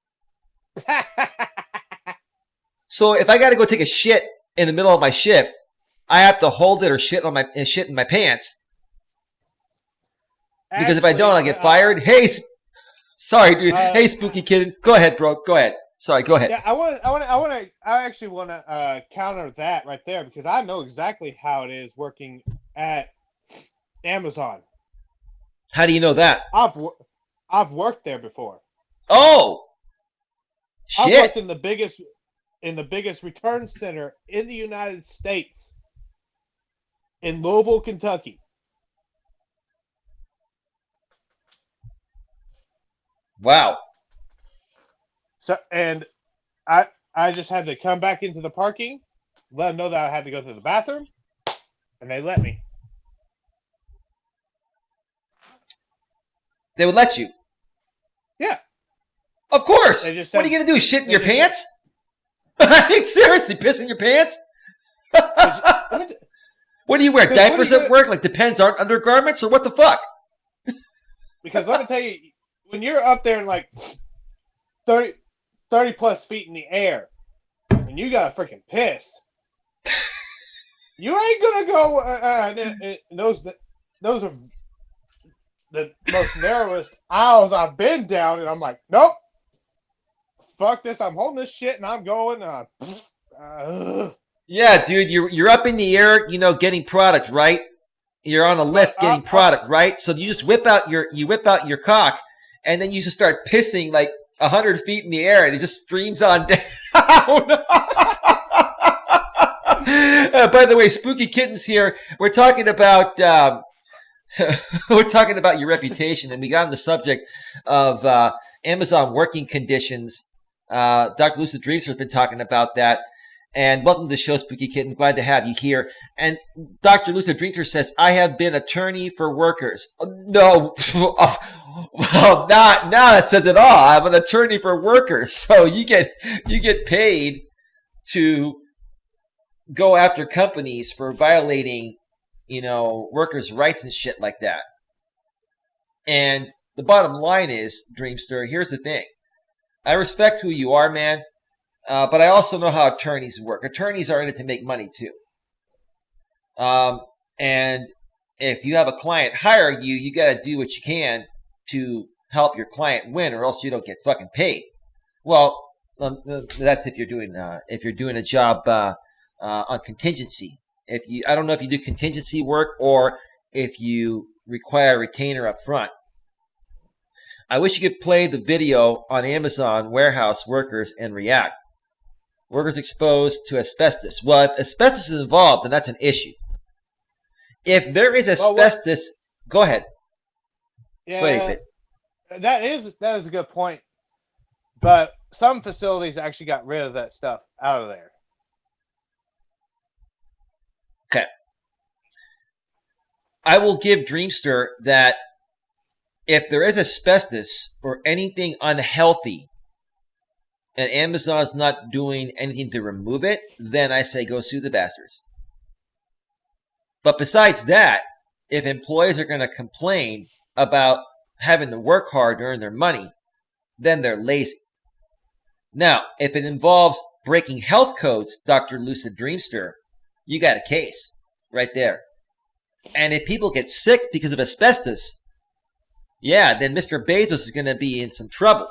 So if I got to go take a shit in the middle of my shift, I have to hold it or shit in my pants. Because if I don't, I get fired. Hey, sorry, dude. Hey, Spooky Kid. Go ahead, bro. Go ahead. Sorry, go ahead. Yeah, I actually want to counter that right there because I know exactly how it is working at Amazon. How do you know that? I've worked there before. Oh, shit! I've worked in the biggest return center in the United States, in Louisville, Kentucky. Wow. So, and I just had to come back into the parking, let them know that I had to go to the bathroom, and they let me. They would let you? Yeah. Of course. They just said, what are you going to do, shit in your pants? I mean, seriously, piss in your pants? What do you wear, diapers at work? Like the pens aren't undergarments, or what the fuck? Because let me tell you, when you're up there in like 30 plus feet in the air, and you got a freaking piss, you ain't gonna go. Those are the most narrowest aisles I've been down, and I'm like, nope, fuck this. I'm holding this shit, and I'm going. Yeah, dude, you're up in the air, getting product, right? You're on a lift getting product, right? So you just whip out your cock, and then you just start pissing like 100 feet in the air, and it just streams on down. By the way, Spooky Kittens here. We're talking about we're talking about your reputation, and we got on the subject of Amazon working conditions. Dr. Lucid Dreams has been talking about that. And welcome to the show, Spooky Kitten. Glad to have you here. And Dr. Lucid Dreamster says, I have been attorney for workers. No, well, now that says it all. I'm an attorney for workers. So you get paid to go after companies for violating, workers' rights and shit like that. And the bottom line is, Dreamster, here's the thing. I respect who you are, man. But I also know how attorneys work. Attorneys are in it to make money too. And if you have a client hire you, you got to do what you can to help your client win, or else you don't get fucking paid. Well, that's if you're doing a job on contingency. I don't know if you do contingency work or if you require a retainer up front. I wish you could play the video on Amazon warehouse workers and react. Workers exposed to asbestos. Well, if asbestos is involved, then that's an issue. If there is asbestos, go ahead. Yeah, that is a good point. But some facilities actually got rid of that stuff out of there. Okay. I will give Dreamster that if there is asbestos or anything unhealthy, and Amazon's not doing anything to remove it, then I say go sue the bastards. But besides that, if employees are going to complain about having to work hard to earn their money, then they're lazy. Now, if it involves breaking health codes, Dr. Lucid Dreamster, you got a case right there. And if people get sick because of asbestos, yeah, then Mr. Bezos is going to be in some trouble.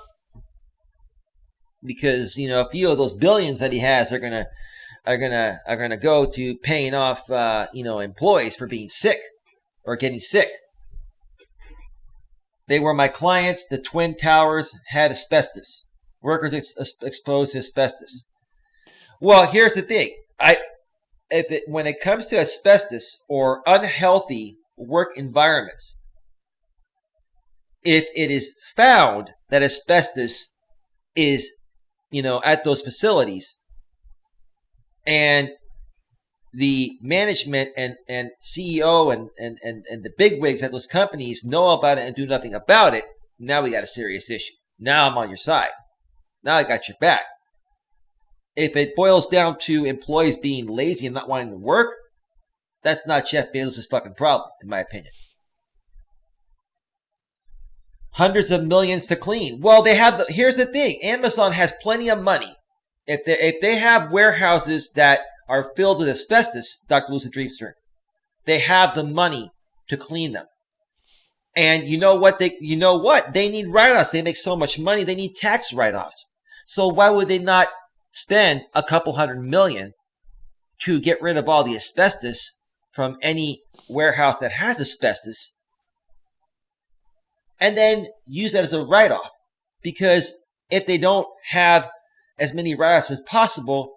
Because, a few of those billions that he has are gonna go to paying off employees for being sick or getting sick. They were my clients. The Twin Towers had asbestos. Workers exposed to asbestos. Well, here's the thing. When it comes to asbestos or unhealthy work environments, if it is found that asbestos is at those facilities, and the management and CEO and the bigwigs at those companies know about it and do nothing about it, now we got a serious issue. Now I'm on your side. Now I got your back. If it boils down to employees being lazy and not wanting to work, that's not Jeff Bezos' fucking problem, in my opinion. Hundreds of millions to clean. Well, here's the thing. Amazon has plenty of money. If they have warehouses that are filled with asbestos, Dr. Lucid Dreamster, they have the money to clean them. And you know what? They need write-offs. They make so much money, they need tax write-offs. So why would they not spend a couple $100 million to get rid of all the asbestos from any warehouse that has asbestos, and then use that as a write-off? Because if they don't have as many write-offs as possible,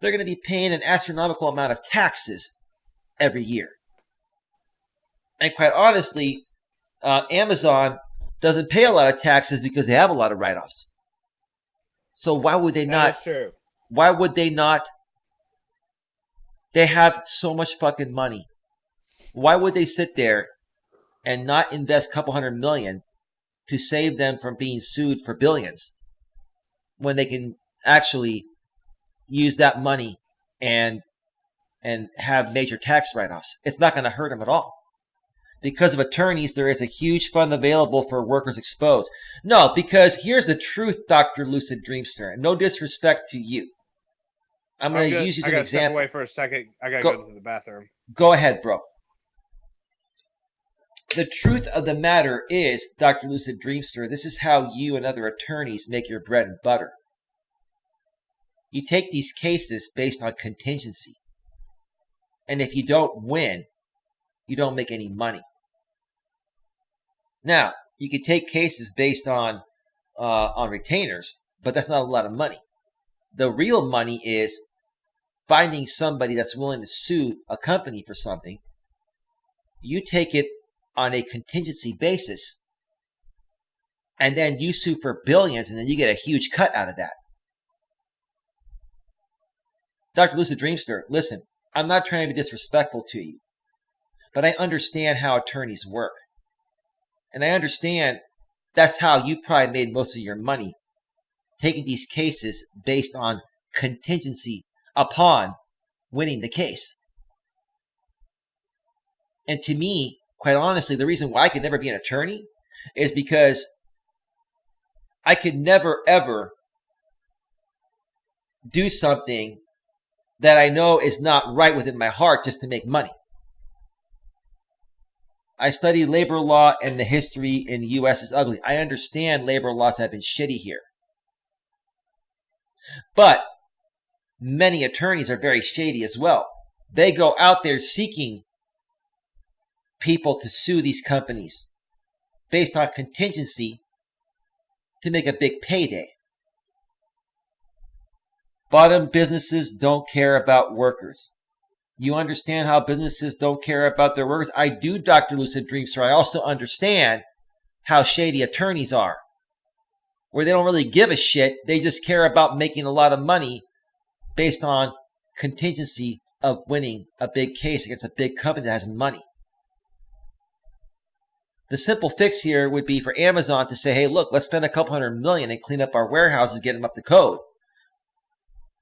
they're going to be paying an astronomical amount of taxes every year. And quite honestly, Amazon doesn't pay a lot of taxes because they have a lot of write-offs. So why would they not? That's true. Why would they not? They have so much fucking money. Why would they sit there and not invest a couple $100 million to save them from being sued for billions when they can actually use that money and have major tax write-offs? It's not going to hurt them at all. Because of attorneys, there is a huge fund available for workers exposed. No, because here's the truth, Dr. Lucid Dreamster. No disrespect to you. I'm going to use you as an example. Step away for a second. I got to go to the bathroom. Go ahead, bro. The truth of the matter is, Dr. Lucid Dreamster, this is how you and other attorneys make your bread and butter. You take these cases based on contingency. And if you don't win, you don't make any money. Now, you could take cases based on retainers, but that's not a lot of money. The real money is finding somebody that's willing to sue a company for something. You take it on a contingency basis, and then you sue for billions, and then you get a huge cut out of that. Dr. Lucid Dreamster, listen, I'm not trying to be disrespectful to you, but I understand how attorneys work. And I understand that's how you probably made most of your money, taking these cases based on contingency upon winning the case. And to me, quite honestly, the reason why I could never be an attorney is because I could never, ever do something that I know is not right within my heart just to make money. I study labor law, and the history in the U.S. is ugly. I understand labor laws have been shitty here. But many attorneys are very shady as well. They go out there seeking people to sue these companies based on contingency to make a big payday. Bottom businesses don't care about workers. You understand how businesses don't care about their workers? I do, Dr. Lucid Dreamster. I also understand how shady attorneys are, where they don't really give a shit. They just care about making a lot of money based on contingency of winning a big case against a big company that has money. The simple fix here would be for Amazon to say, hey, look, let's spend a couple $100 million and clean up our warehouses, get them up to code.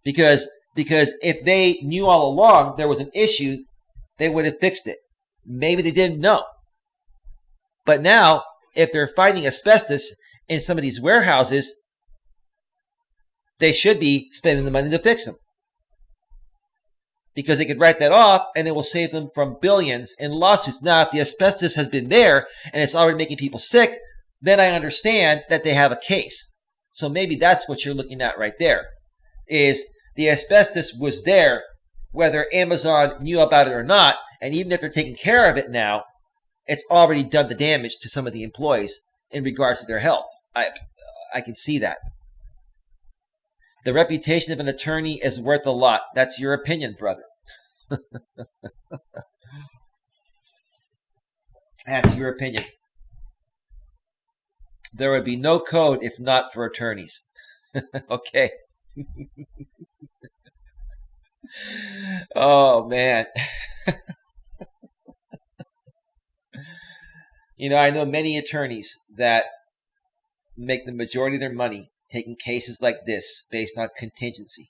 Because if they knew all along there was an issue, they would have fixed it. Maybe they didn't know. But now, if they're finding asbestos in some of these warehouses, they should be spending the money to fix them. Because they could write that off and it will save them from billions in lawsuits. Now, if the asbestos has been there and it's already making people sick, then I understand that they have a case. So maybe that's what you're looking at right there. Is the asbestos was there, whether Amazon knew about it or not, and even if they're taking care of it now, it's already done the damage to some of the employees in regards to their health. I can see that. The reputation of an attorney is worth a lot. That's your opinion, brother. That's your opinion. There would be no code if not for attorneys. Okay. Oh, man. I know many attorneys that make the majority of their money taking cases like this based on contingency.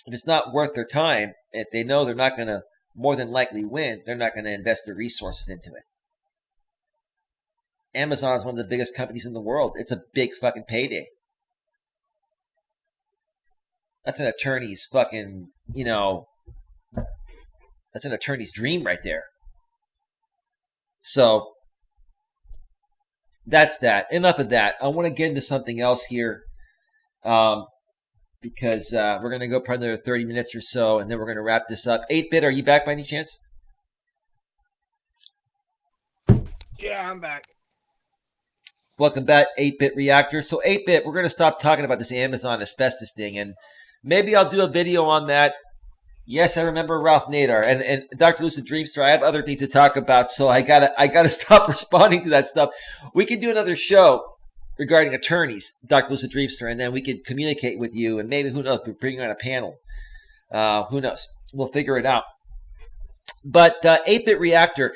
If it's not worth their time, if they know they're not going to more than likely win, they're not going to invest their resources into it. Amazon is one of the biggest companies in the world. It's a big fucking payday. That's an attorney's fucking, that's an attorney's dream right there. So, that's that. Enough of that. I want to get into something else here because we're going to go probably another 30 minutes or so, and then we're going to wrap this up. 8-Bit, are you back by any chance? Yeah, I'm back. Welcome back, 8-Bit Reactor. So 8-Bit, we're going to stop talking about this Amazon asbestos thing, and maybe I'll do a video on that. Yes, I remember Ralph Nader and Dr. Lucid Dreamster. I have other things to talk about, so I gotta stop responding to that stuff. We can do another show regarding attorneys, Dr. Lucid Dreamster, and then we can communicate with you, and maybe, who knows, we'll bring you on a panel. Who knows? We'll figure it out. But 8-Bit Reactor,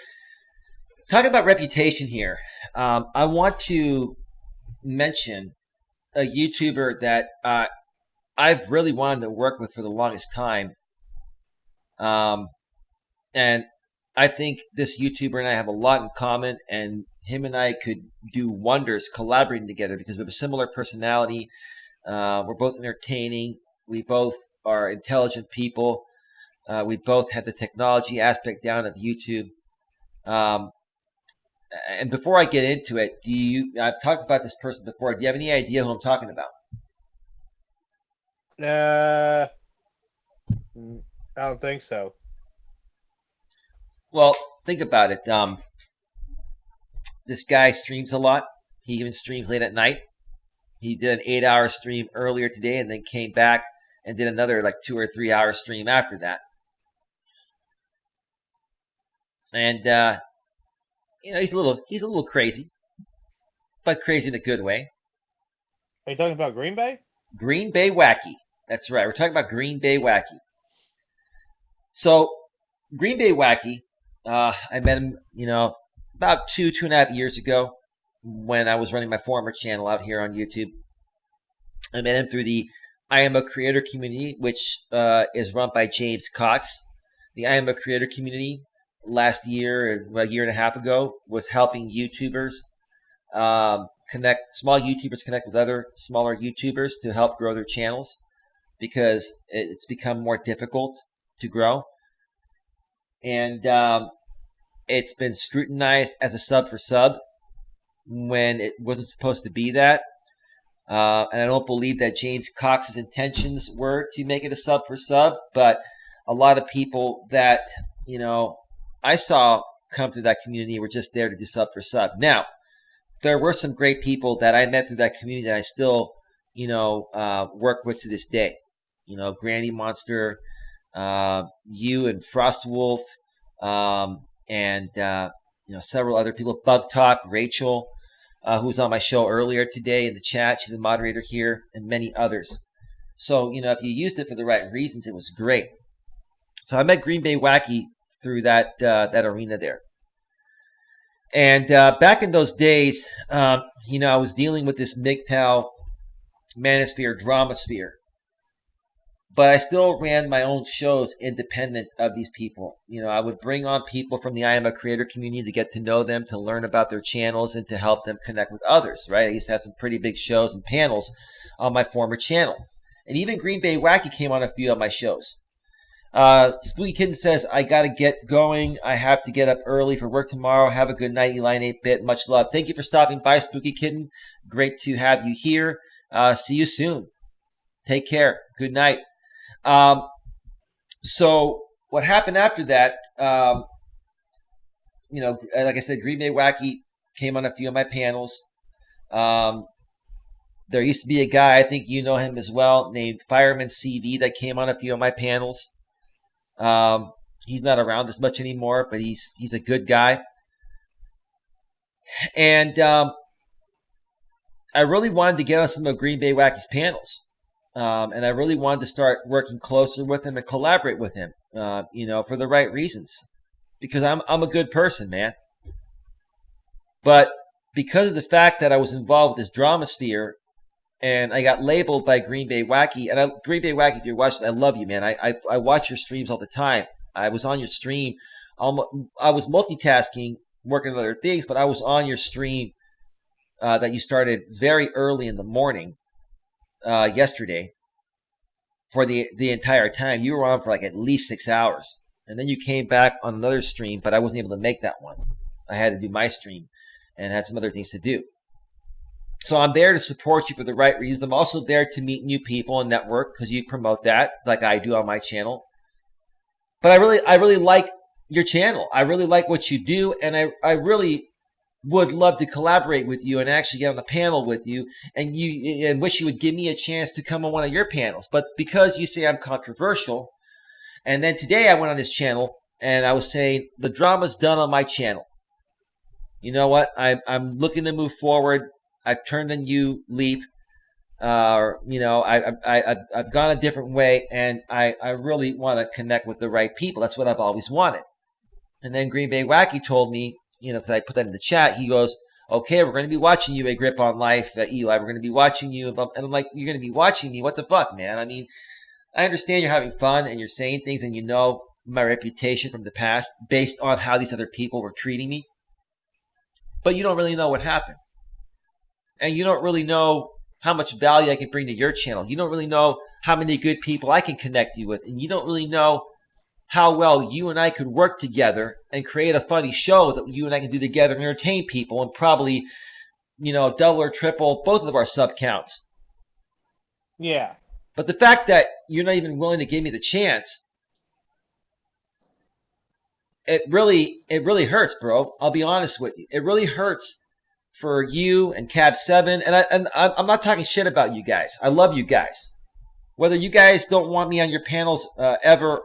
talking about reputation here, I want to mention a YouTuber that I've really wanted to work with for the longest time. And I think this YouTuber and I have a lot in common, and him and I could do wonders collaborating together because we have a similar personality. We're both entertaining. We both are intelligent people. We both have the technology aspect down of YouTube. And before I get into it, I've talked about this person before. Do you have any idea who I'm talking about? I don't think so. Well, think about it. This guy streams a lot. He even streams late at night. He did an 8-hour stream earlier today and then came back and did another 2 or 3 hour stream after that. And he's a little crazy, but crazy in a good way. Are you talking about Green Bay? Green Bay Wacky. That's right. We're talking about Green Bay Wacky. So, Green Bay Wacky, I met him, about 2.5 years ago when I was running my former channel out here on YouTube. I met him through the I Am a Creator community, which is run by James Cox. The I Am a Creator community last year, a year and a half ago, was helping YouTubers small YouTubers connect with other smaller YouTubers to help grow their channels, because it's become more difficult to grow. And it's been scrutinized as a sub for sub when it wasn't supposed to be that. And I don't believe that James Cox's intentions were to make it a sub for sub, but a lot of people that, I saw come through that community were just there to do sub for sub. Now, there were some great people that I met through that community that I still, work with to this day. Granny Monster, you and Frostwolf, and several other people. Bug Talk, Rachel, who was on my show earlier today in the chat. She's a moderator here, and many others. So, if you used it for the right reasons, it was great. So I met Green Bay Wacky through that arena there. And back in those days, I was dealing with this MGTOW manosphere, dramasphere. But I still ran my own shows independent of these people. I would bring on people from the I Am a Creator community to get to know them, to learn about their channels, and to help them connect with others, right? I used to have some pretty big shows and panels on my former channel. And even Green Bay Wacky came on a few of my shows. Spooky Kitten says, I got to get going. I have to get up early for work tomorrow. Have a good night, Eli and 8-Bit. Much love. Thank you for stopping by, Spooky Kitten. Great to have you here. See you soon. Take care. Good night. So what happened after that, like I said, Green Bay Wacky came on a few of my panels. There used to be a guy, I think you know him as well, named Fireman CV that came on a few of my panels. He's not around as much anymore, but he's a good guy. And I really wanted to get on some of Green Bay Wacky's panels. And I really wanted to start working closer with him and collaborate with him, for the right reasons. Because I'm a good person, man. But because of the fact that I was involved with this dramasphere, and I got labeled by Green Bay Wacky, and Green Bay Wacky, if you're watching, I love you, man. I watch your streams all the time. I was on your stream. I was multitasking, working on other things, but I was on your stream that you started very early in the morning yesterday for the entire time. You were on for like at least 6 hours. And then you came back on another stream, but I wasn't able to make that one. I had to do my stream and had some other things to do. So I'm there to support you for the right reasons. I'm also there to meet new people and network because you promote that like I do on my channel. But I really like your channel. I really like what you do, and I really would love to collaborate with you and actually get on a panel with you, and wish you would give me a chance to come on one of your panels. But because you say I'm controversial, and then today I went on this channel and I was saying the drama's done on my channel. You know what? I'm looking to move forward. I've turned a new leaf. I've gone a different way, and I really want to connect with the right people. That's what I've always wanted. And then Green Bay Wacky told me, because I put that in the chat, he goes, okay, we're going to be watching you, A Grip on Life, Eli. We're going to be watching you. And I'm like, you're going to be watching me? What the fuck, man? I mean, I understand you're having fun and you're saying things, and you know my reputation from the past based on how these other people were treating me. But you don't really know what happened. And you don't really know how much value I can bring to your channel. You don't really know how many good people I can connect you with. And you don't really know how well you and I could work together and create a funny show that you and I can do together and entertain people and probably, double or triple both of our sub counts. Yeah. But the fact that you're not even willing to give me the chance, it really hurts, bro. I'll be honest with you. It really hurts for you and Cab 7. And I'm not talking shit about you guys. I love you guys. Whether you guys don't want me on your panels ever,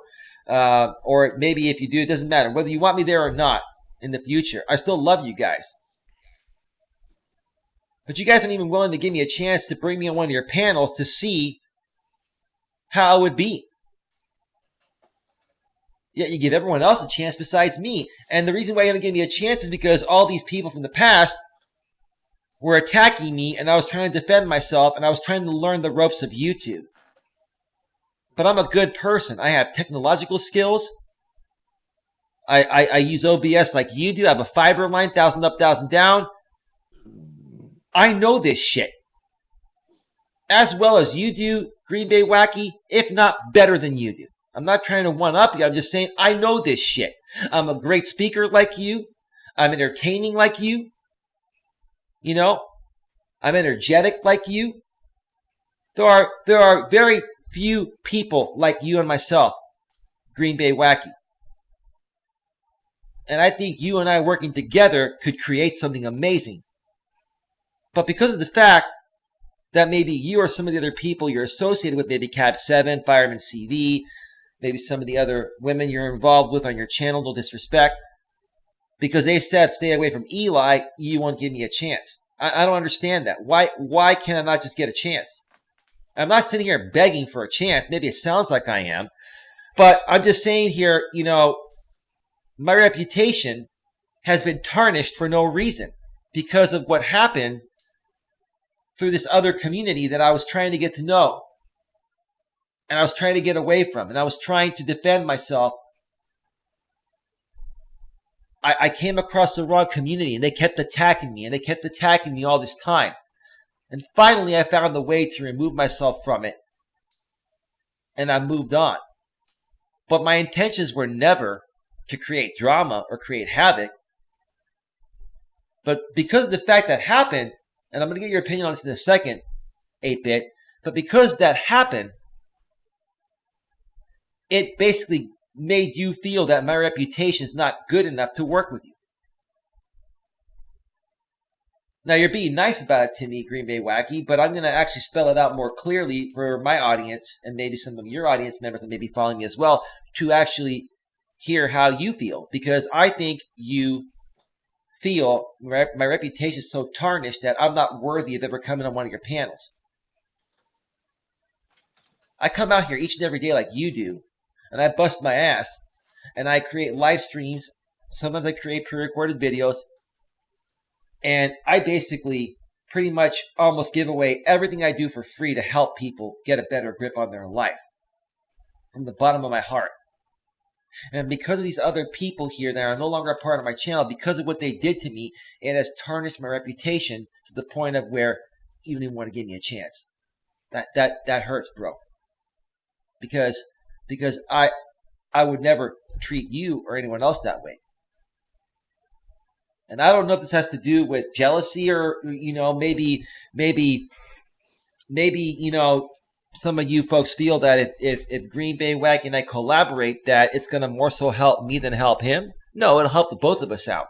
or maybe if you do, it doesn't matter. Whether you want me there or not in the future, I still love you guys. But you guys aren't even willing to give me a chance to bring me on one of your panels to see how it would be. Yet you give everyone else a chance besides me. And the reason why you don't give me a chance is because all these people from the past were attacking me, and I was trying to defend myself, and I was trying to learn the ropes of YouTube. But I'm a good person. I have technological skills. I use OBS like you do. I have a fiber line, 1,000 up, 1,000 down. I know this shit as well as you do, Green Bay Wacky, if not better than you do. I'm not trying to one-up you. I'm just saying I know this shit. I'm a great speaker like you. I'm entertaining like you. You know, I'm energetic like you. There are very few people like you and myself, Green Bay Wacky. And I think you and I working together could create something amazing. But because of the fact that maybe you or some of the other people you're associated with, maybe Cab 7, Fireman CV, maybe some of the other women you're involved with on your channel, no disrespect, because they've said stay away from Eli, you won't give me a chance. I don't understand that. Why can I not just get a chance? I'm not sitting here begging for a chance. Maybe it sounds like I am. But I'm just saying here, you know, my reputation has been tarnished for no reason because of what happened through this other community that I was trying to get to know. And I was trying to get away from. And I was trying to defend myself. I came across the wrong community and they kept attacking me. And they kept attacking me all this time. And finally I found the way to remove myself from it. And I moved on. But my intentions were never to create drama or create havoc. But because of the fact that happened, and I'm going to get your opinion on this in a second, 8-Bit, but because that happened, it basically made you feel that my reputation is not good enough to work with you. Now, you're being nice about it to me, Green Bay Wacky, but I'm going to actually spell it out more clearly for my audience and maybe some of your audience members that may be following me as well to actually hear how you feel. Because I think you feel my reputation is so tarnished that I'm not worthy of ever coming on one of your panels. I come out here each and every day like you do, and I bust my ass, and I create live streams. Sometimes I create pre-recorded videos, and I basically pretty much almost give away everything I do for free to help people get a better grip on their life from the bottom of my heart. And because of these other people here that are no longer a part of my channel, because of what they did to me, it has tarnished my reputation to the point of where you don't even want to give me a chance. That hurts, bro. Because I would never treat you or anyone else that way. And I don't know if this has to do with jealousy or, you know, maybe, you know, some of you folks feel that if Green Bay Wacky and I collaborate, that it's going to more so help me than help him. No, it'll help the both of us out.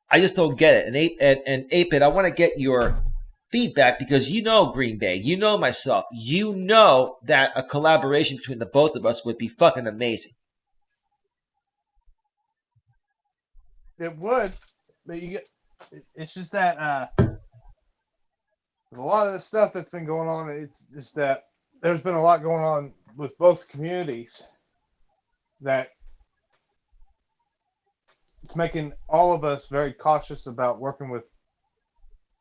I just don't get it. And 8-Bit, I want to get your feedback because you know Green Bay, you know myself, you know that a collaboration between the both of us would be fucking amazing. It would, but it's just that a lot of the stuff that's been going on, it's just that there's been a lot going on with both communities that it's making all of us very cautious about working with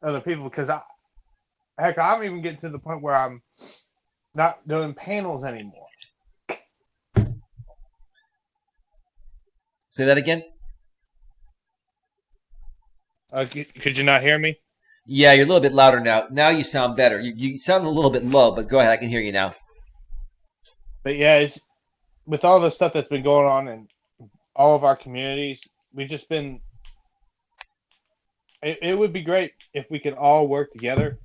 other people because I'm even getting to the point where I'm not doing panels anymore. Say that again? Could you not hear me? Yeah, you're a little bit louder now. Now you sound better. You sound a little bit low, but go ahead. I can hear you now. But yeah, with all the stuff that's been going on in all of our communities, we've just been... It would be great if we could all work together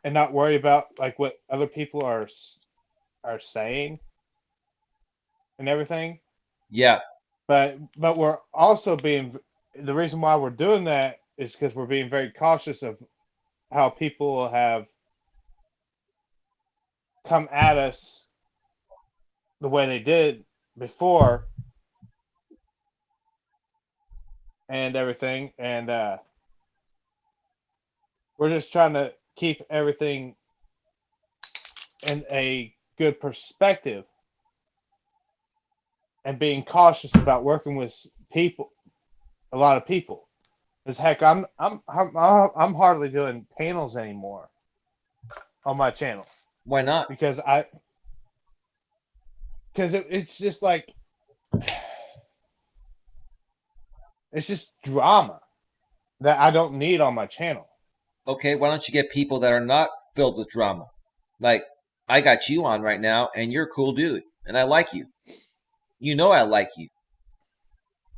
and not worry about like what other people are saying and everything. Yeah. But we're also being... The reason why we're doing that is because we're being very cautious of how people have come at us the way they did before and everything, and we're just trying to keep everything in a good perspective and being cautious about working with people, a lot of people. Because heck, I'm hardly doing panels anymore on my channel. Why not? Because it's just like, it's just drama that I don't need on my channel. Okay, why don't you get people that are not filled with drama? Like, I got you on right now, and you're a cool dude, and I like you. You know I like you.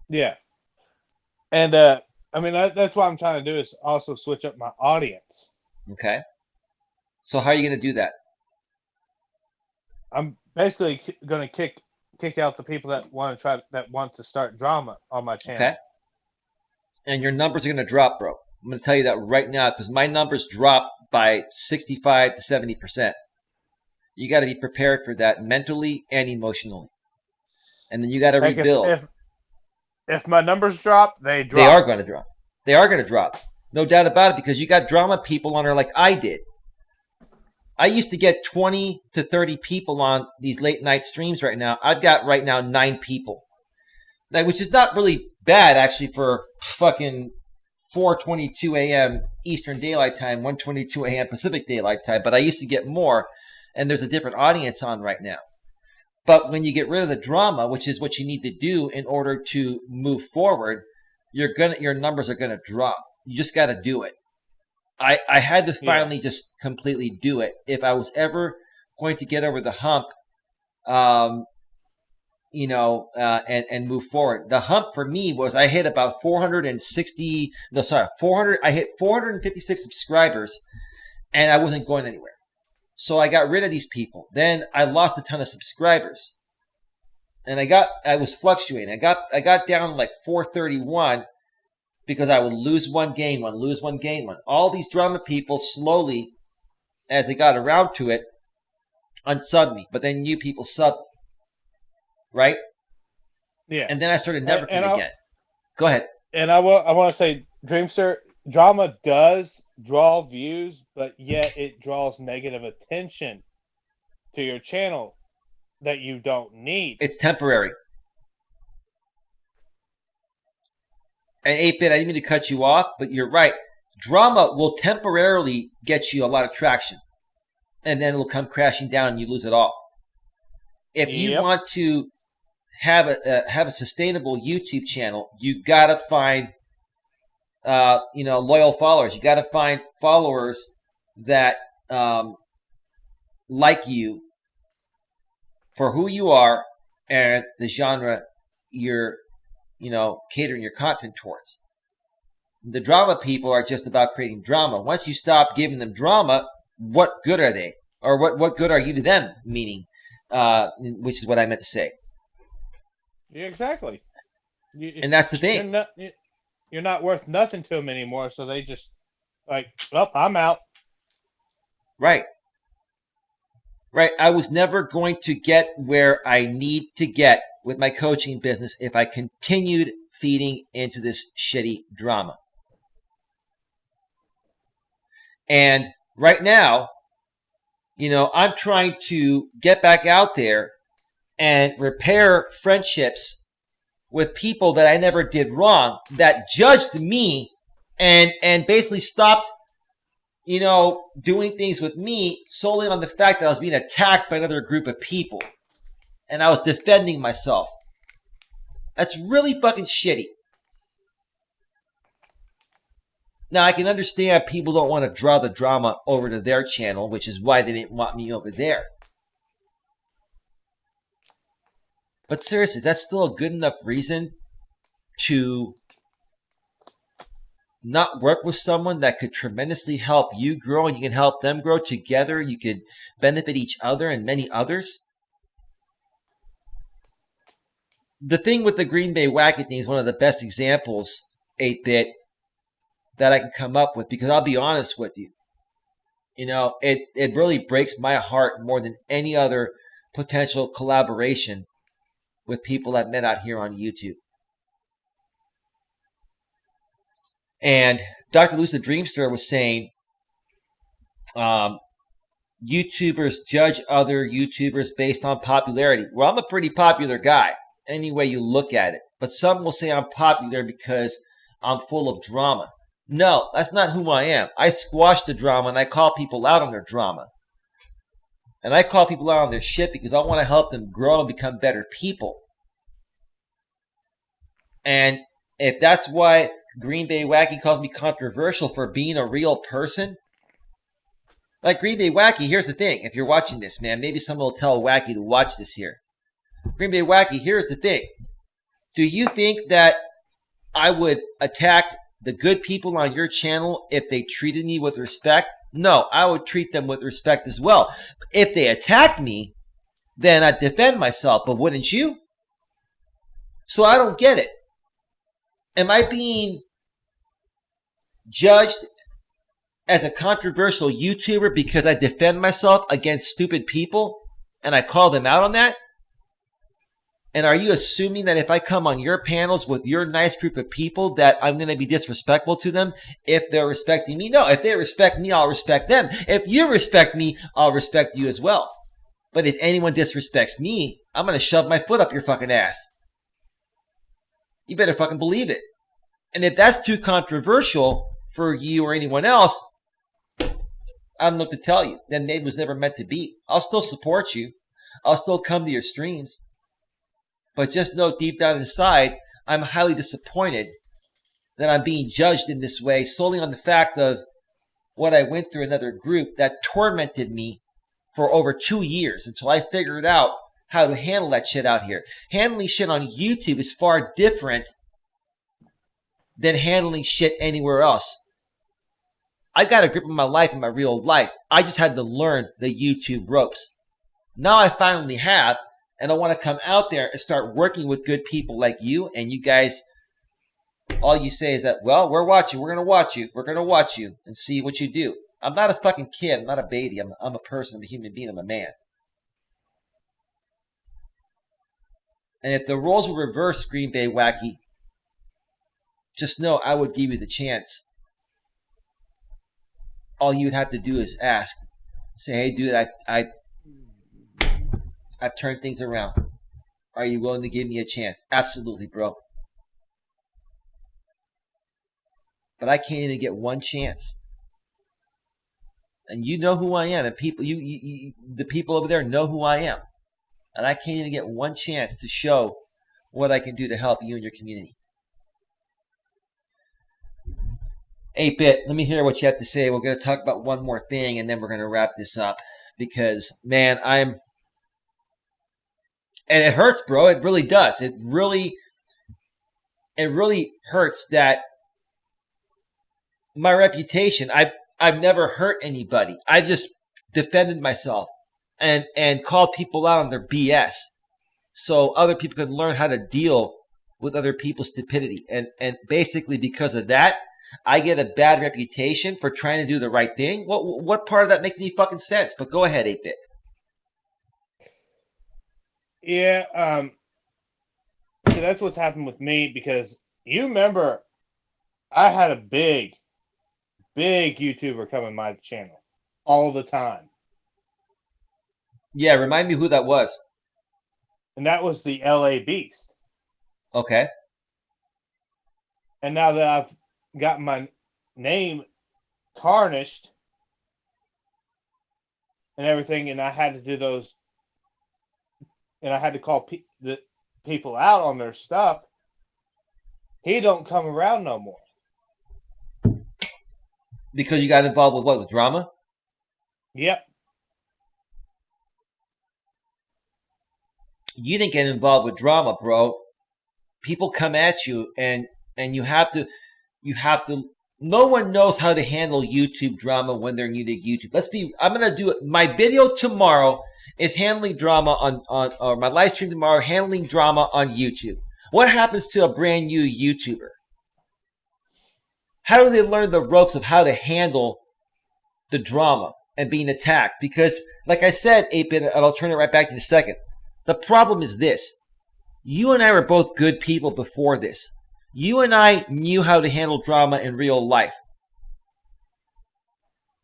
Yeah. And, I mean, that's what I'm trying to do is also switch up my audience. Okay. So how are you going to do that? I'm basically going to kick out the people that want to start drama on my channel. Okay. And your numbers are going to drop, bro. I'm going to tell you that right now because my numbers dropped by 65 to 70%. You got to be prepared for that mentally and emotionally. And then you got to rebuild. If my numbers drop, they drop. They are going to drop. They are going to drop. No doubt about it because you got drama people on there like I did. I used to get 20 to 30 people on these late night streams right now. I've got right now 9 people. Which is not really bad actually for fucking 4:22 a.m. Eastern Daylight Time, 1:22 a.m. Pacific Daylight Time. But I used to get more, and there's a different audience on right now. But when you get rid of the drama, which is what you need to do in order to move forward, your numbers are gonna drop. You just got to do it. I had to finally just completely do it. If I was ever going to get over the hump, and move forward. The hump for me was I hit about 400. I hit 456 subscribers, and I wasn't going anywhere. So I got rid of these people. Then I lost a ton of subscribers, and I was fluctuating. I got down like 431 because I would lose one, gain one, lose one, gain one. All these drama people slowly, as they got around to it, unsubbed me. But then you people subbed me. Right? Yeah. And then I started networking again. Go ahead. And I want to say, Dreamster, drama does draw views, but yet it draws negative attention to your channel that you don't need. It's temporary. And 8-Bit, I didn't mean to cut you off, but you're right. Drama will temporarily get you a lot of traction. And then it'll come crashing down and you lose it all. If you want to have a sustainable YouTube channel, you gotta find loyal followers. You gotta find followers that like you for who you are and the genre you're catering your content towards. The drama people are just about creating drama. Once you stop giving them drama, what good are they? Or what good are you to them? Meaning, which is what I meant to say. Yeah, exactly. And that's the thing. You're not worth nothing to them anymore, so they just like, well, I'm out. Right. I was never going to get where I need to get with my coaching business if I continued feeding into this shitty drama. And right now, I'm trying to get back out there and repair friendships with people that I never did wrong, that judged me and basically stopped, doing things with me solely on the fact that I was being attacked by another group of people. And I was defending myself. That's really fucking shitty. Now, I can understand people don't want to draw the drama over to their channel, which is why they didn't want me over there. But seriously, that's still a good enough reason to not work with someone that could tremendously help you grow and you can help them grow together. You could benefit each other and many others. The thing with the Green Bay Wacky thing is one of the best examples, 8-Bit, that I can come up with, because I'll be honest with you. It really breaks my heart more than any other potential collaboration with people I've met out here on YouTube. And Dr. Lucid Dreamster was saying, YouTubers judge other YouTubers based on popularity. Well, I'm a pretty popular guy, any way you look at it. But some will say I'm popular because I'm full of drama. No, that's not who I am. I squash the drama and I call people out on their drama. And I call people out on their shit because I want to help them grow and become better people. And if that's why Green Bay Wacky calls me controversial for being a real person, like Green Bay Wacky, here's the thing. If you're watching this, man, maybe someone will tell Wacky to watch this here. Green Bay Wacky, here's the thing. Do you think that I would attack the good people on your channel if they treated me with respect? No, I would treat them with respect as well. If they attacked me, then I'd defend myself, but wouldn't you? So I don't get it. Am I being judged as a controversial YouTuber because I defend myself against stupid people and I call them out on that? And are you assuming that if I come on your panels with your nice group of people that I'm going to be disrespectful to them if they're respecting me? No, if they respect me, I'll respect them. If you respect me, I'll respect you as well. But if anyone disrespects me, I'm going to shove my foot up your fucking ass. You better fucking believe it. And if that's too controversial for you or anyone else, I don't know what to tell you. Then it was never meant to be. I'll still support you. I'll still come to your streams. But just know deep down inside, I'm highly disappointed that I'm being judged in this way solely on the fact of what I went through another group that tormented me for over 2 years until I figured out how to handle that shit out here. Handling shit on YouTube is far different than handling shit anywhere else. I got a grip of my life in my real life. I just had to learn the YouTube ropes. Now I finally have. And I want to come out there and start working with good people like you. And you guys, all you say is that, well, we're watching. We're going to watch you. We're going to watch you and see what you do. I'm not a fucking kid. I'm not a baby. I'm a person. I'm a human being. I'm a man. And if the roles were reversed, Green Bay Wacky, just know I would give you the chance. All you would have to do is ask. Say, hey, dude, I've turned things around. Are you willing to give me a chance? Absolutely, bro. But I can't even get one chance. And you know who I am. And people, the people over there know who I am. And I can't even get one chance to show what I can do to help you and your community. 8-Bit, let me hear what you have to say. We're going to talk about one more thing, and then we're going to wrap this up. Because, man, and it hurts, bro. It really does. It really hurts that my reputation, I've never hurt anybody. I just defended myself and called people out on their BS so other people can learn how to deal with other people's stupidity. And basically because of that, I get a bad reputation for trying to do the right thing. What part of that makes any fucking sense? But go ahead, 8-Bit. Yeah, so that's what's happened with me because you remember I had a big YouTuber come on my channel all the time. Yeah, remind me who that was. And that was the LA Beast. Okay. And now that I've got my name tarnished and everything, and I had to do those, and I had to call the people out on their stuff, he don't come around no more. Because you got involved with what? With drama? Yep. You didn't get involved with drama, bro. People come at you and you have to no one knows how to handle YouTube drama when they're new to YouTube. I'm going to do it. My video tomorrow is handling drama or my live stream tomorrow, handling drama on YouTube. What happens to a brand new YouTuber? How do they learn the ropes of how to handle the drama and being attacked? Because like I said, 8-Bit, and I'll turn it right back to you in a second. The problem is this. You and I were both good people before this. You and I knew how to handle drama in real life.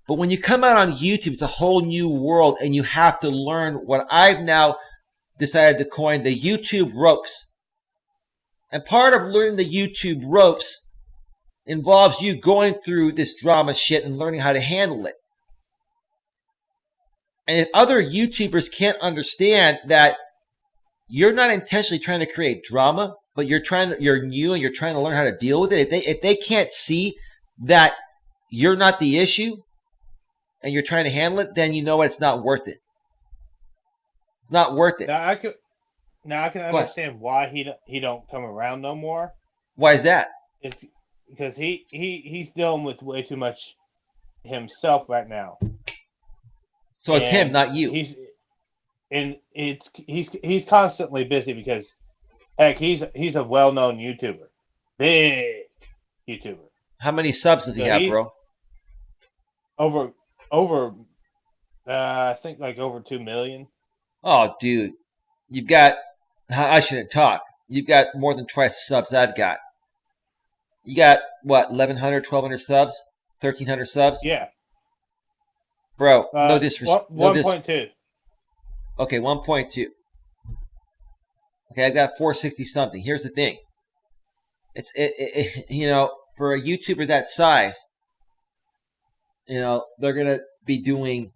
But when you come out on YouTube, it's a whole new world, and you have to learn what I've now decided to coin the YouTube ropes. And part of learning the YouTube ropes involves you going through this drama shit and learning how to handle it. And if other YouTubers can't understand that you're not intentionally trying to create drama, but you're new and you're trying to learn how to deal with it, if they can't see that you're not the issue and you're trying to handle it, then you know what? It's not worth it. It's not worth it. Now I can understand why he don't come around no more. Why is that? It's because he's dealing with way too much himself right now. So it's him, not you. He's constantly busy because heck, he's a well-known YouTuber. Big YouTuber. How many subs does he have, bro? Over I think like over 2 million. Oh, dude. You've got, I shouldn't talk. You've got more than twice the subs I've got. You got, what, 1,100, 1,200 subs? 1,300 subs? Yeah. Bro, no disrespect. 1.2. Okay, 1.2. Okay, I've got 460 something. Here's the thing. It's for a YouTuber that size, they're gonna be doing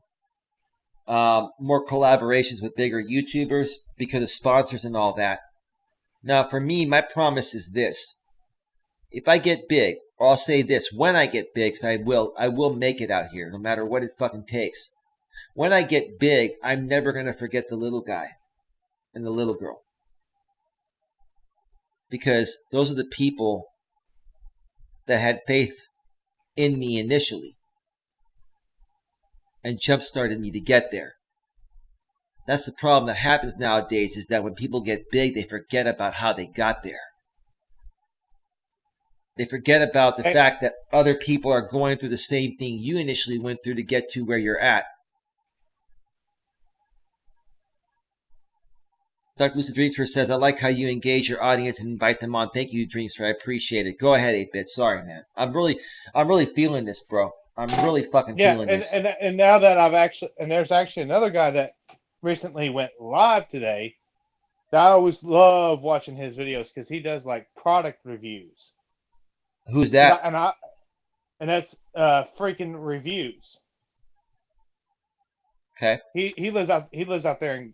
more collaborations with bigger YouTubers because of sponsors and all that. Now, for me, my promise is this: if I get big, or I'll say this, when I get big, because I will make it out here, no matter what it fucking takes. When I get big, I'm never gonna forget the little guy and the little girl. Because those are the people that had faith in me initially and jump-started me to get there. That's the problem that happens nowadays, is that when people get big, they forget about how they got there. They forget about the fact that other people are going through the same thing you initially went through to get to where you're at. Dr. Lucid Dreamster says, I like how you engage your audience and invite them on. Thank you, Dreamster. I appreciate it. Go ahead, 8-Bit. Sorry, man. I'm really feeling this, bro. I'm really fucking feeling this. And now that there's actually another guy that recently went live today. That I always love watching his videos because he does like product reviews. Who's that? And that's freaking reviews. Okay. He lives out there in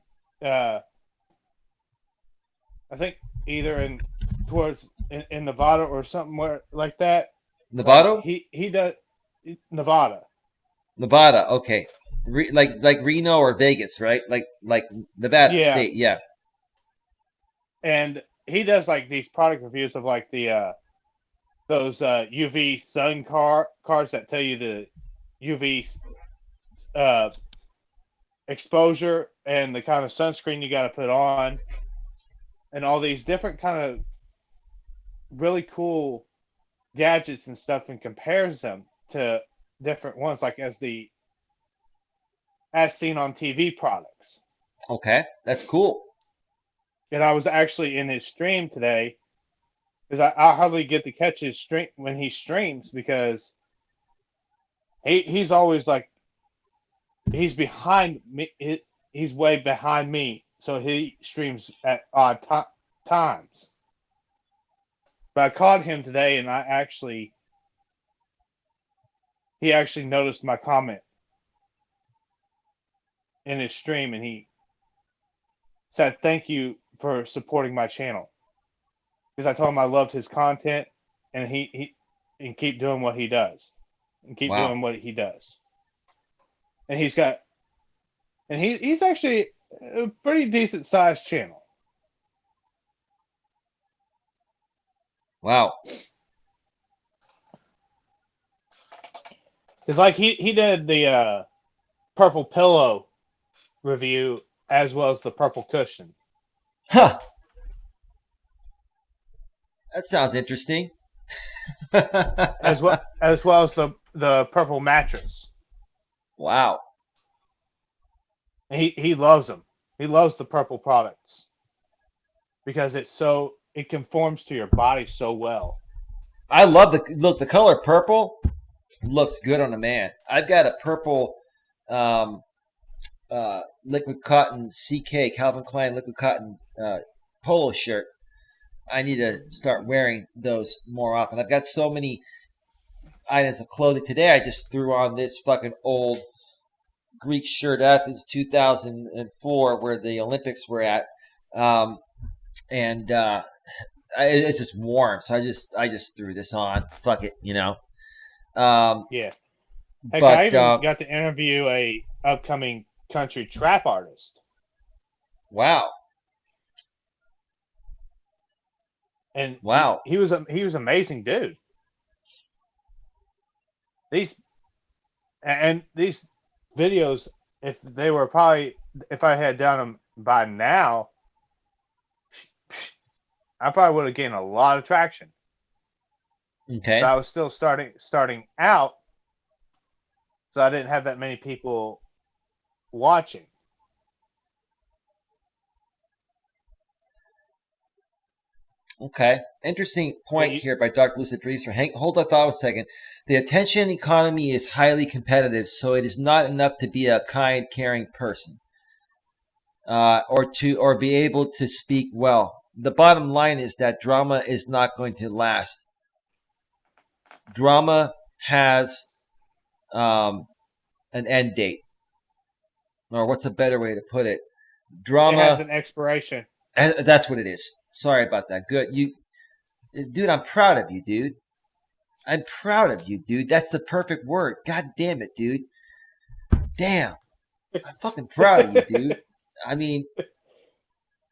I think either towards Nevada or somewhere like that. Nevada? He does Nevada. Nevada, okay. Like Reno or Vegas, right? Like Nevada State, yeah. And he does like these product reviews of like the those UV sun cards that tell you the UV exposure and the kind of sunscreen you got to put on, and all these different kind of really cool gadgets and stuff, and compares them to different ones, like as seen on TV products. Okay, that's cool. And I was actually in his stream today, because I hardly get to catch his stream when he streams, because he's always like, he's behind me. He's way behind me, so he streams at odd times. But I caught him today, and he actually noticed my comment in his stream, and he said, "Thank you for supporting my channel." Because I told him I loved his content, and he keep doing what he does, and keep doing what he does. And he's actually a pretty decent sized channel. Wow. Because like he did the purple pillow review as well as the purple cushion. Huh. That sounds interesting. as well as the purple mattress. Wow. He loves them. He loves the purple products because it conforms to your body so well. I love the color purple looks good on a man. I've got a purple liquid cotton CK Calvin Klein liquid cotton polo shirt. I need to start wearing those more often. I've got so many items of clothing. Today I just threw on this fucking old Greek shirt, Athens 2004, where the Olympics were at, and it's just warm, so I just threw this on. Fuck it, you know. Yeah. Heck, I even got to interview a upcoming country trap artist. Wow. And wow, he was amazing, dude. These videos, if I had done them by now, I probably would have gained a lot of traction. Okay. But I was still starting out, so I didn't have that many people watching. Okay. Interesting point here by Dr. Lucid Dreams. Hold that thought a second. The attention economy is highly competitive, so it is not enough to be a kind, caring person, or be able to speak well. The bottom line is that drama is not going to last. Drama has an end date, or what's a better way to put it? Drama has an expiration. And that's what it is. Sorry about that. Good. Dude, I'm proud of you, dude. I'm proud of you, dude. That's the perfect word. God damn it, dude. Damn. I'm fucking proud of you, dude. I mean,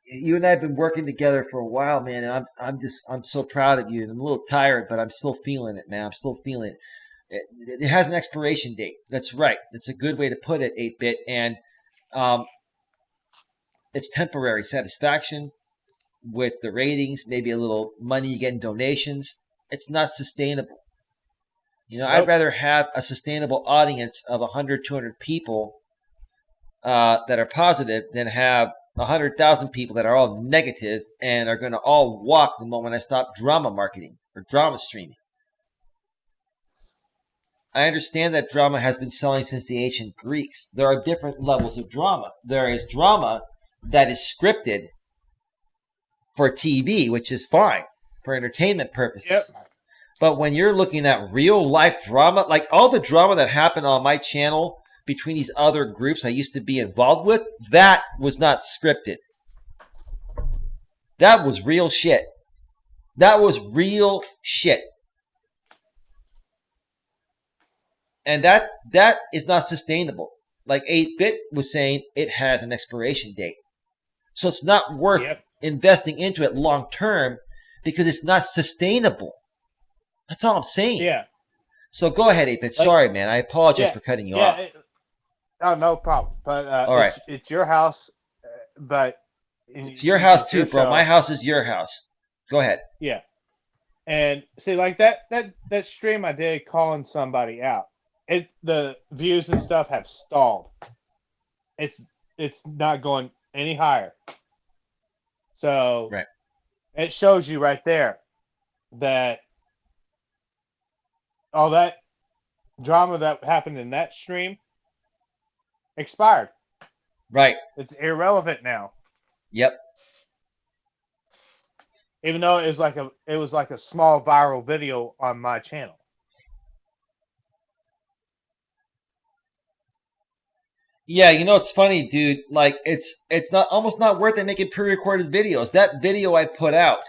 you and I have been working together for a while, man, and I'm so proud of you. And I'm a little tired, but I'm still feeling it, man. I'm still feeling it. It has an expiration date. That's right. That's a good way to put it, 8-bit. And it's temporary satisfaction with the ratings, maybe a little money you get in donations. It's not sustainable. You know, I'd rather have a sustainable audience of 100, 200 people that are positive than have 100,000 people that are all negative and are going to all walk the moment I stop drama marketing or drama streaming. I understand that drama has been selling since the ancient Greeks. There are different levels of drama. There is drama that is scripted for TV, which is fine for entertainment purposes. Yep. But when you're looking at real life drama, like all the drama that happened on my channel between these other groups I used to be involved with, that was not scripted. That was real shit. That was real shit. And that is not sustainable. Like 8-bit was saying, it has an expiration date. So it's not worth investing into it long term because it's not sustainable. That's all I'm saying. Yeah. So go ahead, 8-bit. Sorry, man. I apologize for cutting you off. No problem. But all right. It's your house, but it's your house too, bro. My house is your house. Go ahead. Yeah. And see, like that stream I did calling somebody out, the views and stuff have stalled. It's not going any higher. So it shows you right there that all that drama that happened in that stream expired. Right. It's irrelevant now. Yep. Even though it was like a small viral video on my channel. Yeah, you know it's funny, dude. Like it's not almost not worth it making pre-recorded videos. That video I put out,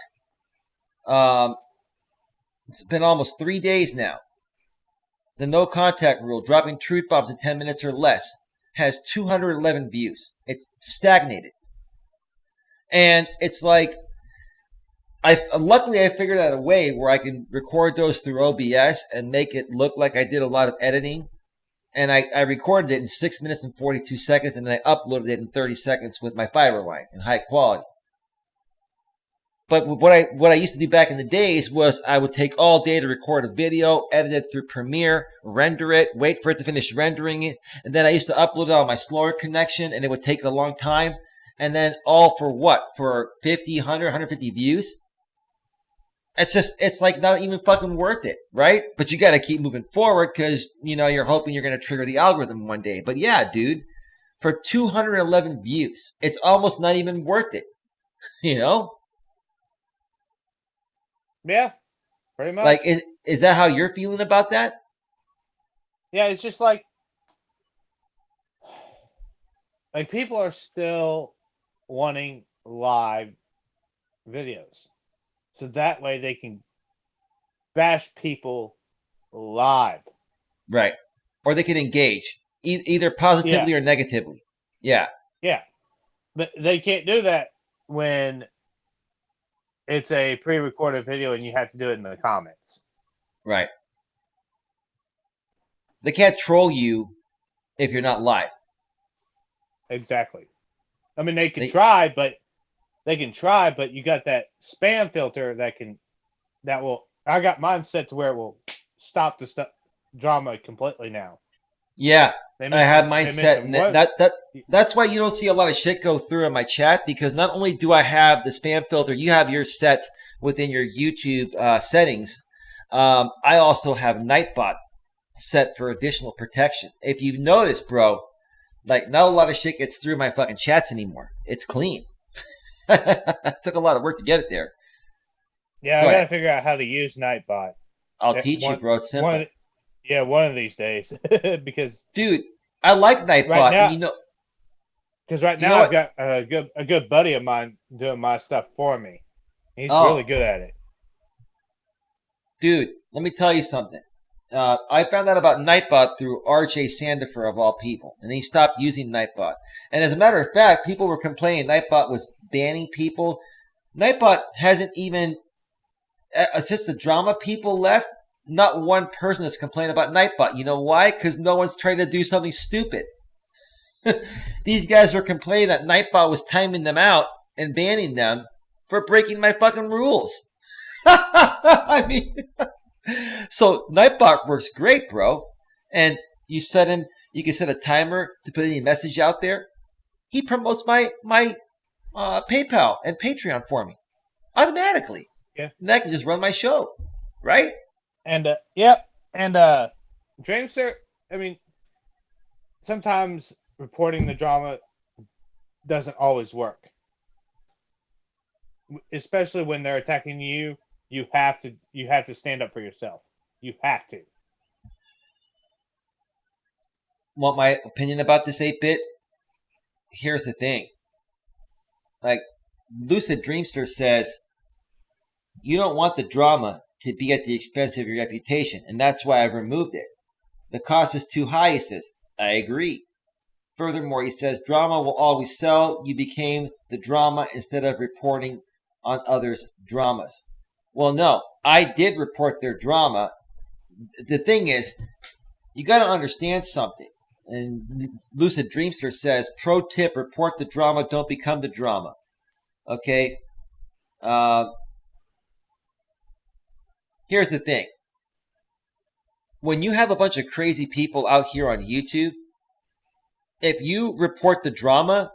it's been almost 3 days now. The no contact rule, dropping truth bombs in 10 minutes or less, has 211 views. It's stagnated, and it's like luckily I figured out a way where I can record those through OBS and make it look like I did a lot of editing. And I recorded it in 6 minutes and 42 seconds, and then I uploaded it in 30 seconds with my fiber line in high quality. But what I used to do back in the days was I would take all day to record a video, edit it through Premiere, render it, wait for it to finish rendering it, and then I used to upload it on my slower connection, and it would take a long time. And then all for what? For 50, 100, 150 views? It's like not even fucking worth it, right? But you got to keep moving forward because, you're hoping you're going to trigger the algorithm one day. But yeah, dude, for 211 views, it's almost not even worth it, Yeah, pretty much. Like, is that how you're feeling about that? Yeah, it's just like people are still wanting live videos. So that way they can bash people live. Right. Or they can engage, either positively or negatively. Yeah. Yeah. But they can't do that when it's a pre-recorded video and you have to do it in the comments. Right. They can't troll you if you're not live. Exactly. I mean, they can try, but you got that spam filter I got mine set to where it will stop the drama completely now. Yeah. I have mine set. And that's why you don't see a lot of shit go through in my chat, because not only do I have the spam filter, you have yours set within your YouTube settings. I also have Nightbot set for additional protection. If you've noticed, bro, like not a lot of shit gets through my fucking chats anymore. It's clean. It took a lot of work to get it there. Yeah, I gotta figure out how to use Nightbot. I'll teach you, bro. It's simple. One of these days. Because dude, I like Nightbot. Right now, because right now I've got a good buddy of mine doing my stuff for me. He's really good at it. Dude, let me tell you something. I found out about Nightbot through RJ Sandifer, of all people, and he stopped using Nightbot. And as a matter of fact, people were complaining Nightbot was banning people. Nightbot hasn't even, since the drama people left, not one person has complained about Nightbot. You know why? Because no one's trying to do something stupid. These guys were complaining that Nightbot was timing them out and banning them for breaking my fucking rules. I mean, so Nightbot works great, bro. And you can set a timer to put any message out there. He promotes my PayPal and Patreon for me automatically. Yeah. And I can just run my show, right? And Dreamster, I mean, sometimes reporting the drama doesn't always work. Especially when they're attacking you, you have to stand up for yourself. You have to. Want my opinion about this 8-bit? Here's the thing. Like, Lucid Dreamster says, you don't want the drama to be at the expense of your reputation, and that's why I've removed it. The cost is too high, he says. I agree. Furthermore, he says, drama will always sell. You became the drama instead of reporting on others' dramas. Well, no, I did report their drama. The thing is, you got to understand something. And Lucid Dreamster says, pro tip, report the drama, don't become the drama. Okay? Here's the thing. When you have a bunch of crazy people out here on YouTube, if you report the drama,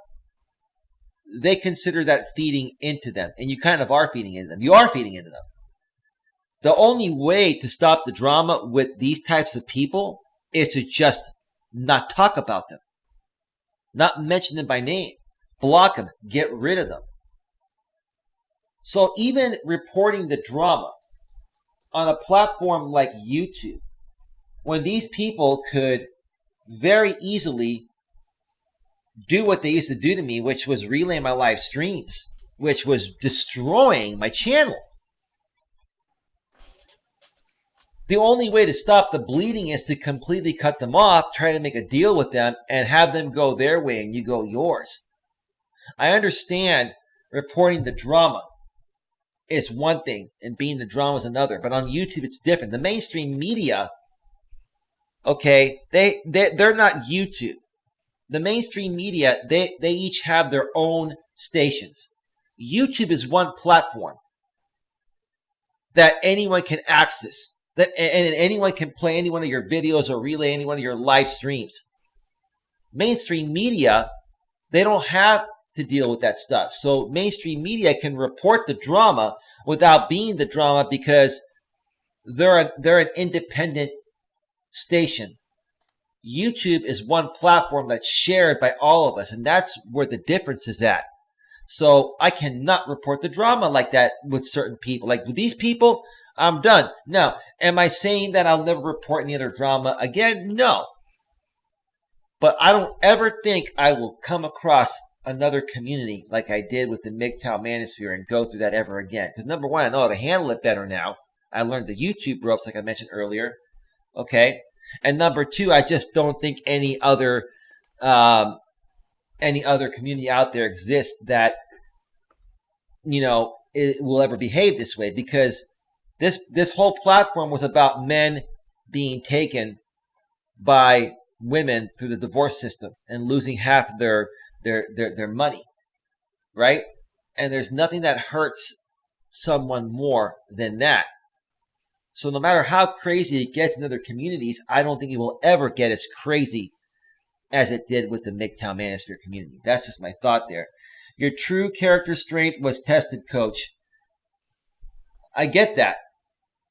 they consider that feeding into them. And you kind of are feeding into them. You are feeding into them. The only way to stop the drama with these types of people is to just not talk about them. Not mention them by name. Block them. Get rid of them. So even reporting the drama on a platform like YouTube, when these people could very easily do what they used to do to me, which was relay my live streams, which was destroying my channel. The only way to stop the bleeding is to completely cut them off, try to make a deal with them, and have them go their way and you go yours. I understand reporting the drama is one thing and being the drama is another, but on YouTube it's different. The mainstream media, okay, they're not YouTube. The mainstream media, they each have their own stations. YouTube is one platform. that anyone can access, that and anyone can play any one of your videos or relay any one of your live streams. Mainstream media, they don't have to deal with that stuff. So mainstream media can report the drama without being the drama because they're an independent station. YouTube is one platform that's shared by all of us, and that's where the difference is at. So I cannot report the drama like that with certain people. Like with these people, I'm done. Now, am I saying that I'll never report any other drama again? No. But I don't ever think I will come across another community like I did with the MGTOW Manosphere and go through that ever again. Because number one, I know how to handle it better now. I learned the YouTube ropes like I mentioned earlier. Okay? And number two, I just don't think any other community out there exists that, it will ever behave this way, because this whole platform was about men being taken by women through the divorce system and losing half of their money, right? And there's nothing that hurts someone more than that. So no matter how crazy it gets in other communities, I don't think it will ever get as crazy as it did with the MGTOW Manosphere community. That's just my thought there. Your true character strength was tested, Coach. I get that.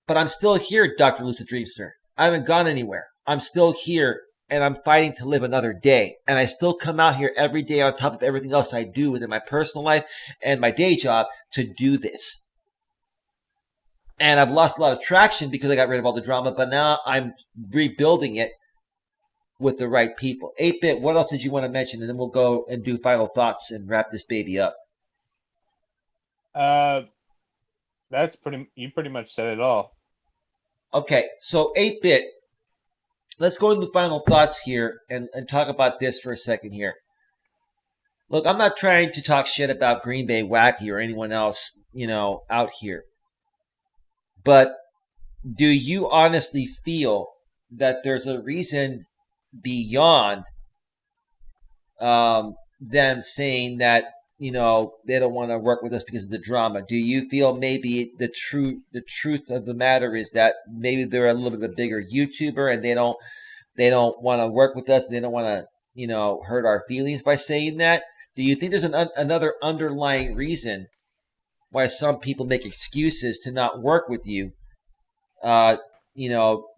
But I'm still here, Dr. Lucid Dreamster. I haven't gone anywhere. I'm still here, and I'm fighting to live another day. And I still come out here every day on top of everything else I do within my personal life and my day job to do this. And I've lost a lot of traction because I got rid of all the drama, but now I'm rebuilding it with the right people. 8-Bit, what else did you want to mention? And then we'll go and do final thoughts and wrap this baby up. You pretty much said it all. Okay, so 8-Bit, let's go into the final thoughts here and talk about this for a second here. Look, I'm not trying to talk shit about Green Bay Wacky or anyone else, out here. But do you honestly feel that there's a reason beyond them saying that, they don't want to work with us because of the drama? Do you feel maybe the truth of the matter is that maybe they're a little bit of a bigger YouTuber and they don't want to work with us, and they don't want to, hurt our feelings by saying that? Do you think there's another underlying reason why some people make excuses to not work with you,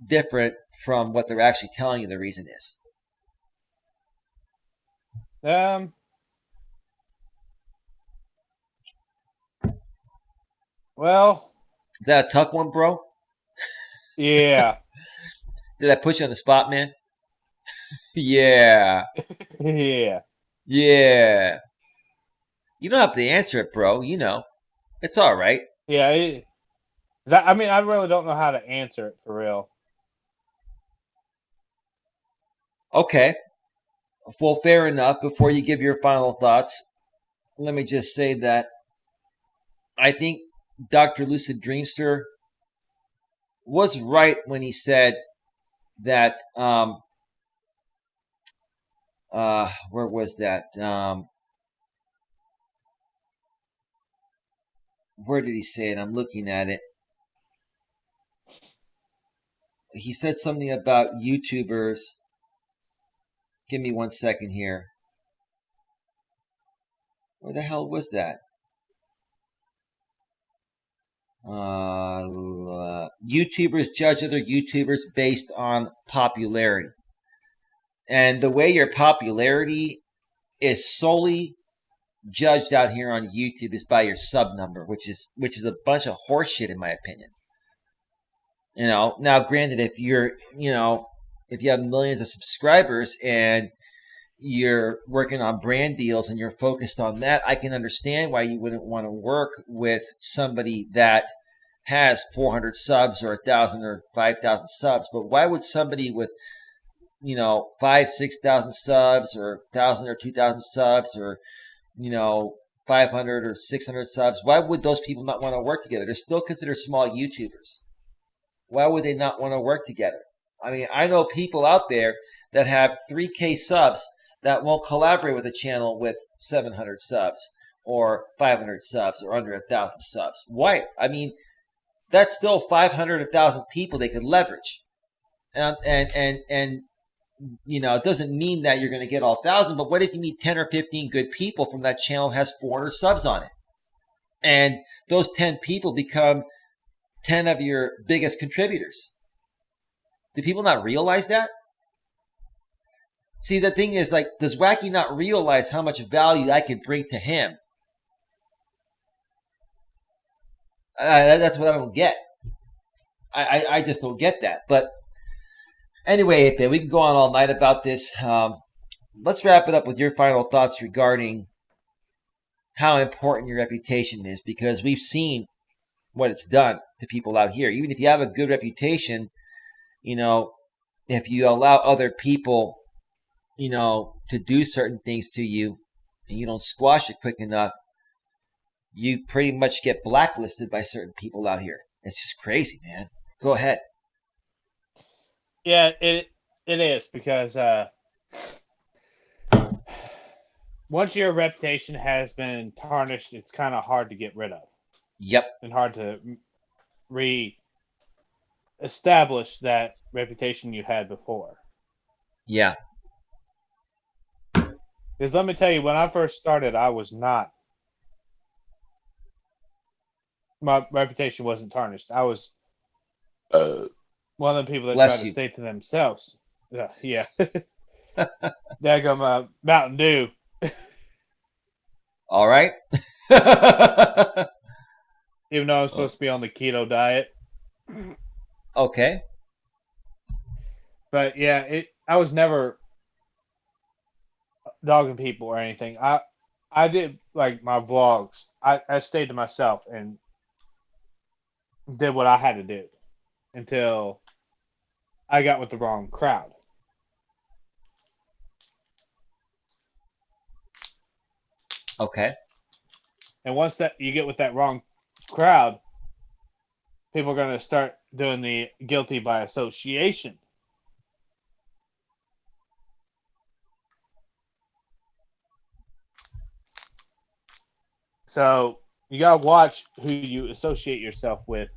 different from what they're actually telling you the reason is? Well, is that a tough one, bro? Yeah. Did I put you on the spot, man? Yeah. Yeah. Yeah. You don't have to answer it, bro. It's all right. Yeah. I really don't know how to answer it for real. Okay. Well, fair enough. Before you give your final thoughts, let me just say that I think Dr. Lucid Dreamster was right when he said that, where was that? Where did he say it? I'm looking at it. He said something about YouTubers. Give me 1 second here. Where the hell was that? YouTubers judge other YouTubers based on popularity. And the way your popularity is solely judged out here on YouTube is by your sub number, which is a bunch of horseshit in my opinion. Now granted, if you're, if you have millions of subscribers and you're working on brand deals and you're focused on that, I can understand why you wouldn't want to work with somebody that has 400 subs or 1,000 or 5,000 subs. But why would somebody with 5,000-6,000 subs or 1,000 or 2,000 subs or 500 or 600 subs, why would those people not want to work together? They're still considered small YouTubers. Why would they not want to work together? I mean, I know people out there that have 3K subs that won't collaborate with a channel with 700 subs or 500 subs or under 1,000 subs. Why? I mean, that's still 500, 1,000 people they could leverage. And it doesn't mean that you're going to get all 1,000, but what if you meet 10 or 15 good people from that channel has 400 subs on it? And those 10 people become 10 of your biggest contributors. Do people not realize that? See, the thing is, like, does Wacky not realize how much value I could bring to him? That's what I don't get. I just don't get that. But anyway, we can go on all night about this. Let's wrap it up with your final thoughts regarding how important your reputation is, because we've seen what it's done to people out here. Even if you have a good reputation, if you allow other people, to do certain things to you and you don't squash it quick enough, you pretty much get blacklisted by certain people out here. It's just crazy, man. Go ahead. Yeah, it is, because once your reputation has been tarnished, it's kind of hard to get rid of. Yep. And hard to re-establish that reputation you had before. Yeah. Because let me tell you, when I first started, I was not. My reputation wasn't tarnished. I was one of the people that tried to stay to themselves. Yeah. Daggum Mountain Dew. All right. Even though I'm supposed to be on the keto diet. Okay. But yeah, I was never dogging people or anything. I did like my vlogs. I stayed to myself and did what I had to do until I got with the wrong crowd. Okay. And once that you get with that wrong crowd, people are going to start doing the guilty by association. So you got to watch who you associate yourself with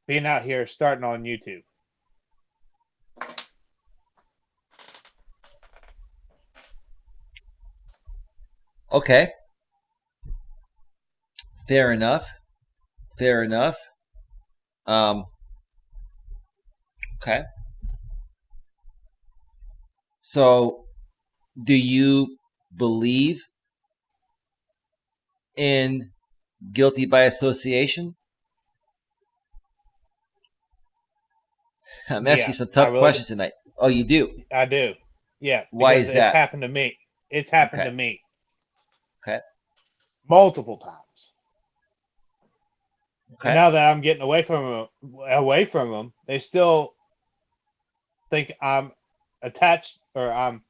being out here starting on YouTube. Okay. Fair enough. Okay. So, do you believe in guilty by association? I'm asking you some tough questions tonight. Oh, you do? I do. Yeah. Why is that? It's happened to me. It's happened to me. Okay. Multiple times. Okay. And now that I'm getting away from them, they still think I'm attached or I'm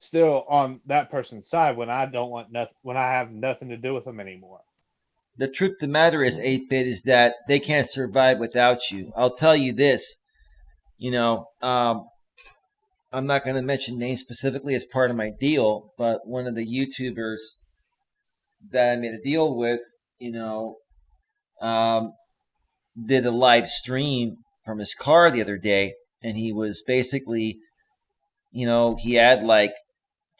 still on that person's side when I don't want nothing, when I have nothing to do with them anymore. The truth of the matter is, 8-Bit, is that they can't survive without you. I'll tell you this, I'm not going to mention names specifically as part of my deal, but one of the YouTubers that I made a deal with, did a live stream from his car the other day, and he was basically, he had like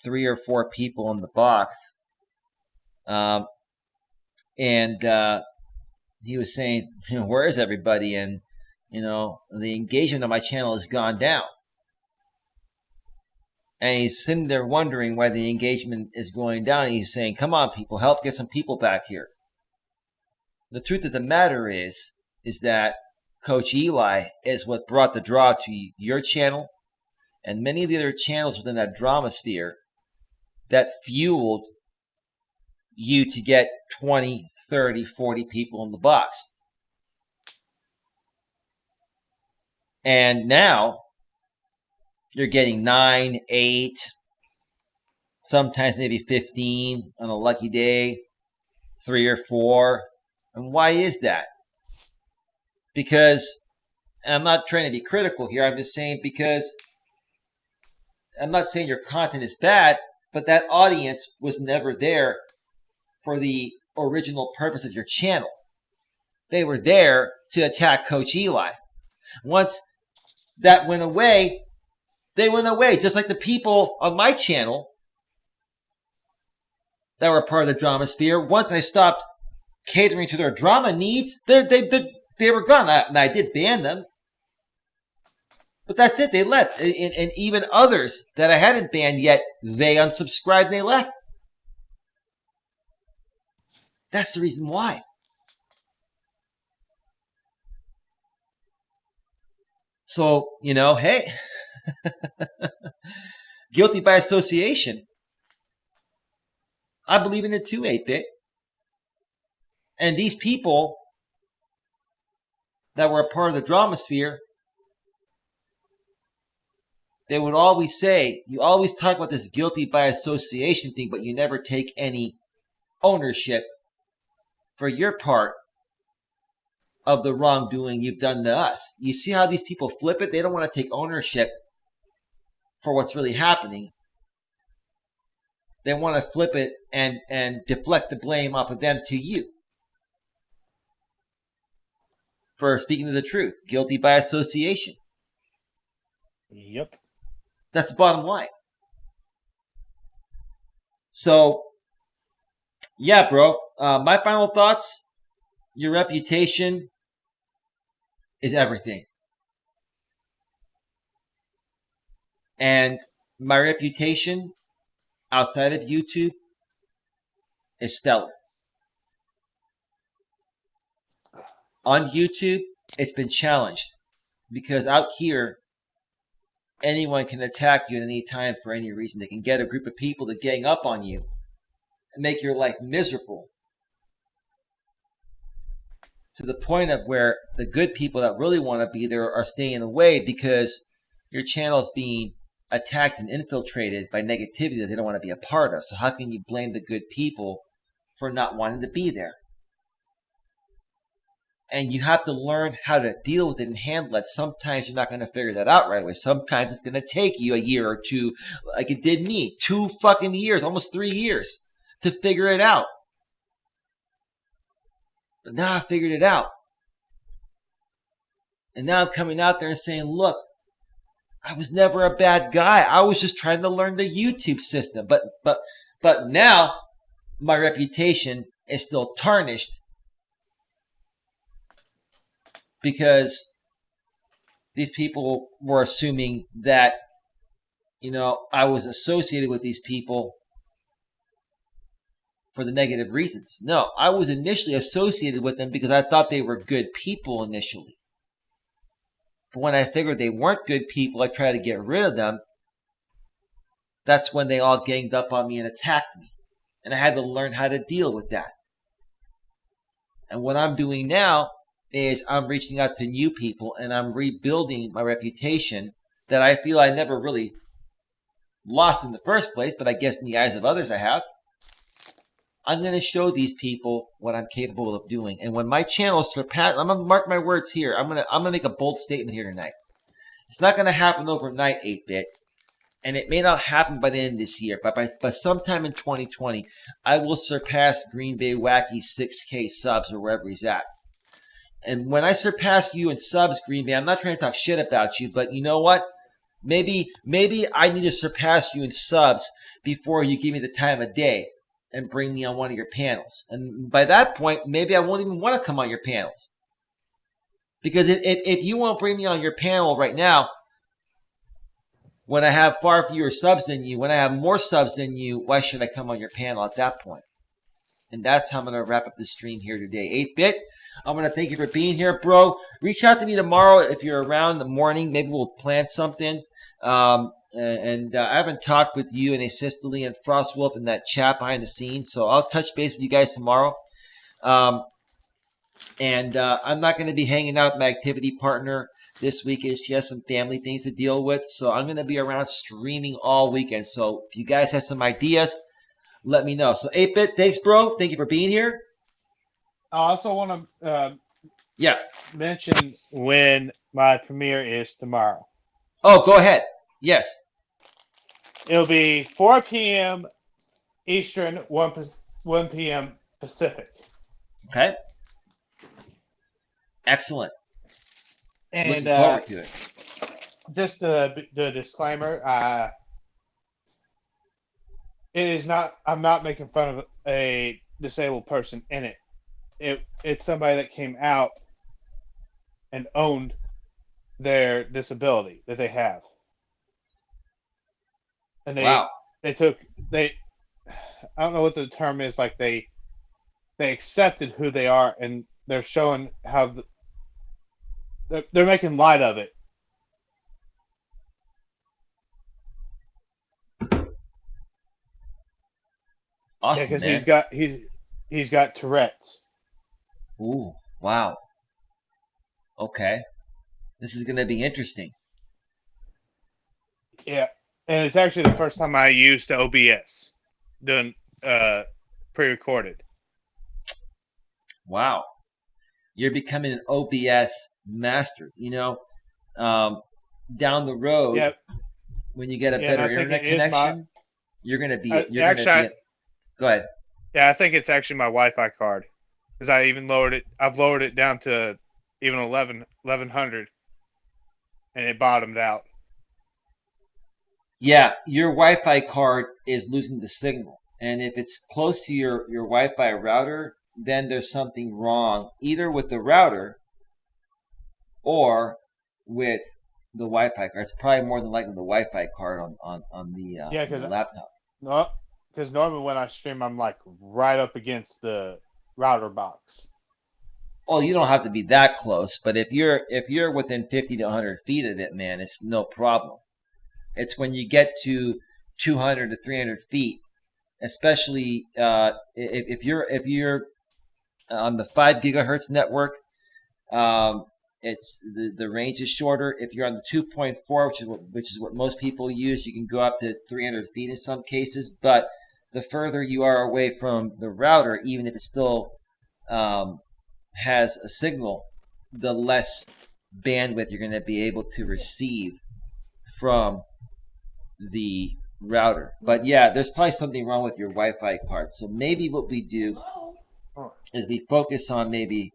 3 or 4 people in the box, and he was saying, where is everybody? And the engagement on my channel has gone down. And he's sitting there wondering why the engagement is going down. And he's saying, come on, people, help get some people back here. The truth of the matter is that Coach Eli is what brought the draw to your channel and many of the other channels within that drama sphere that fueled you to get 20, 30, 40 people in the box. And now you're getting 9, 8, sometimes maybe 15 on a lucky day, 3 or 4. And why is that? Because, and I'm not trying to be critical here, I'm just saying because I'm not saying your content is bad, but that audience was never there for the original purpose of your channel. They were there to attack Coach Eli. Once that went away, they went away. Just like the people on my channel that were part of the drama sphere. Once I stopped catering to their drama needs, they were gone. And I did ban them. But that's it. They left. And even others that I hadn't banned yet, they unsubscribed and they left. That's the reason why. So, hey, guilty by association. I believe in it too, 8-Bit. And these people that were a part of the drama sphere, they would always say, you always talk about this guilty by association thing, but you never take any ownership for your part of the wrongdoing you've done to us. You see how these people flip it? They don't want to take ownership for what's really happening. They want to flip it and deflect the blame off of them to you for speaking the truth. Guilty by association. Yep. That's the bottom line. So, yeah, bro. My final thoughts, your reputation is everything. And my reputation outside of YouTube is stellar. On YouTube, it's been challenged because out here, anyone can attack you at any time for any reason. They can get a group of people to gang up on you and make your life miserable to the point of where the good people that really want to be there are staying away because your channel is being attacked and infiltrated by negativity that they don't want to be a part of. So how can you blame the good people for not wanting to be there? And you have to learn how to deal with it and handle it. Sometimes you're not going to figure that out right away. Sometimes it's going to take you a year or two, like it did me. 2 fucking years, almost 3 years to figure it out. But now I figured it out. And now I'm coming out there and saying, look, I was never a bad guy. I was just trying to learn the YouTube system. But now my reputation is still tarnished because these people were assuming that, I was associated with these people for the negative reasons. No, I was initially associated with them because I thought they were good people initially. But when I figured they weren't good people, I tried to get rid of them. That's when they all ganged up on me and attacked me. And I had to learn how to deal with that. And what I'm doing now is I'm reaching out to new people and I'm rebuilding my reputation that I feel I never really lost in the first place, but I guess in the eyes of others I have. I'm going to show these people what I'm capable of doing. And when my channel surpasses, I'm going to mark my words here. I'm going to make a bold statement here tonight. It's not going to happen overnight, 8-Bit. And it may not happen by the end of this year, but by sometime in 2020, I will surpass Green Bay Wacky 6K subs or wherever he's at. And when I surpass you in subs, Green Bay, I'm not trying to talk shit about you, but you know what? Maybe I need to surpass you in subs before you give me the time of day and bring me on one of your panels. And by that point, maybe I won't even want to come on your panels. Because if you won't bring me on your panel right now, when I have far fewer subs than you, when I have more subs than you, why should I come on your panel at that point? And that's how I'm going to wrap up this stream here today. 8-Bit, I'm going to thank you for being here, bro. Reach out to me tomorrow if you're around in the morning. Maybe we'll plan something. I haven't talked with you and Asistoli and Frostwolf in that chat behind the scenes, so I'll touch base with you guys tomorrow. I'm not going to be hanging out with my activity partner this weekend. She has some family things to deal with, so I'm going to be around streaming all weekend. So if you guys have some ideas, let me know. So 8-Bit, thanks, bro. Thank you for being here. I also want to mention when my premiere is tomorrow. Oh, go ahead. Yes. It'll be 4 p.m. Eastern, 1 p.m. Pacific. Okay. Excellent. And Looking forward to it. just the disclaimer, it is not. I'm not making fun of a disabled person in it. It's somebody that came out and owned their disability that they have, and Wow. I don't know what the term is. Like they accepted who they are, and they're showing how they're making light of it. Awesome, because man. he's got Tourette's. Ooh, wow. Okay. This is going to be interesting. Yeah, and it's actually the first time I used OBS doing pre-recorded. Wow. You're becoming an OBS master. Down the road, Yep. when you get a better internet connection, you're going to be. Go ahead. Yeah, I think it's actually my Wi-Fi card because I even lowered it. I've lowered it down to even 1100, and it bottomed out. Yeah, your Wi-Fi card is losing the signal, and if it's close to your Wi-Fi router, then there's something wrong either with the router or with the Wi-Fi card. It's probably more than likely the Wi-Fi card on the laptop. No, because normally when I stream, I'm like right up against the router box. Well, you don't have to be that close, but if you're within 50 to 100 feet of it, man, it's no problem. It's when you get to 200 to 300 feet, especially if you're on the 5 gigahertz network, it's the range is shorter. If you're on the 2.4, which is what most people use, you can go up to 300 feet in some cases. But the further you are away from the router, even if it still has a signal, the less bandwidth you're going to be able to receive from the router. But yeah, there's probably something wrong with your Wi-Fi card. So maybe what we do is we focus on maybe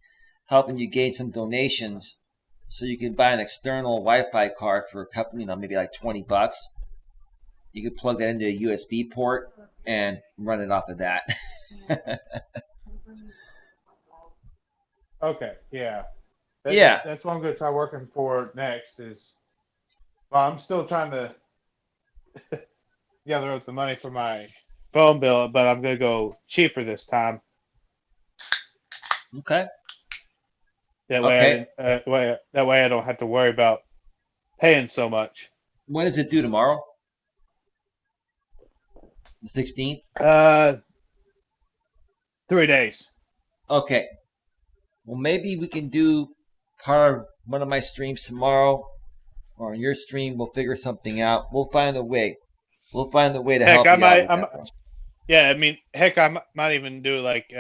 helping you gain some donations so you can buy an external Wi-Fi card for a couple, maybe like $20. You could plug that into a USB port and run it off of that. Okay, yeah. That's what I'm going to try working for next I'm still trying to gather up the money for my phone bill, but I'm going to go cheaper this time. Okay. That way I don't have to worry about paying so much. When is it due? Tomorrow? The 16th? 3 days. Okay. Well, maybe we can do part of one of my streams tomorrow, or on your stream. We'll figure something out. We'll find a way. We'll find a way to help you out. Yeah, I mean, heck, I might even do like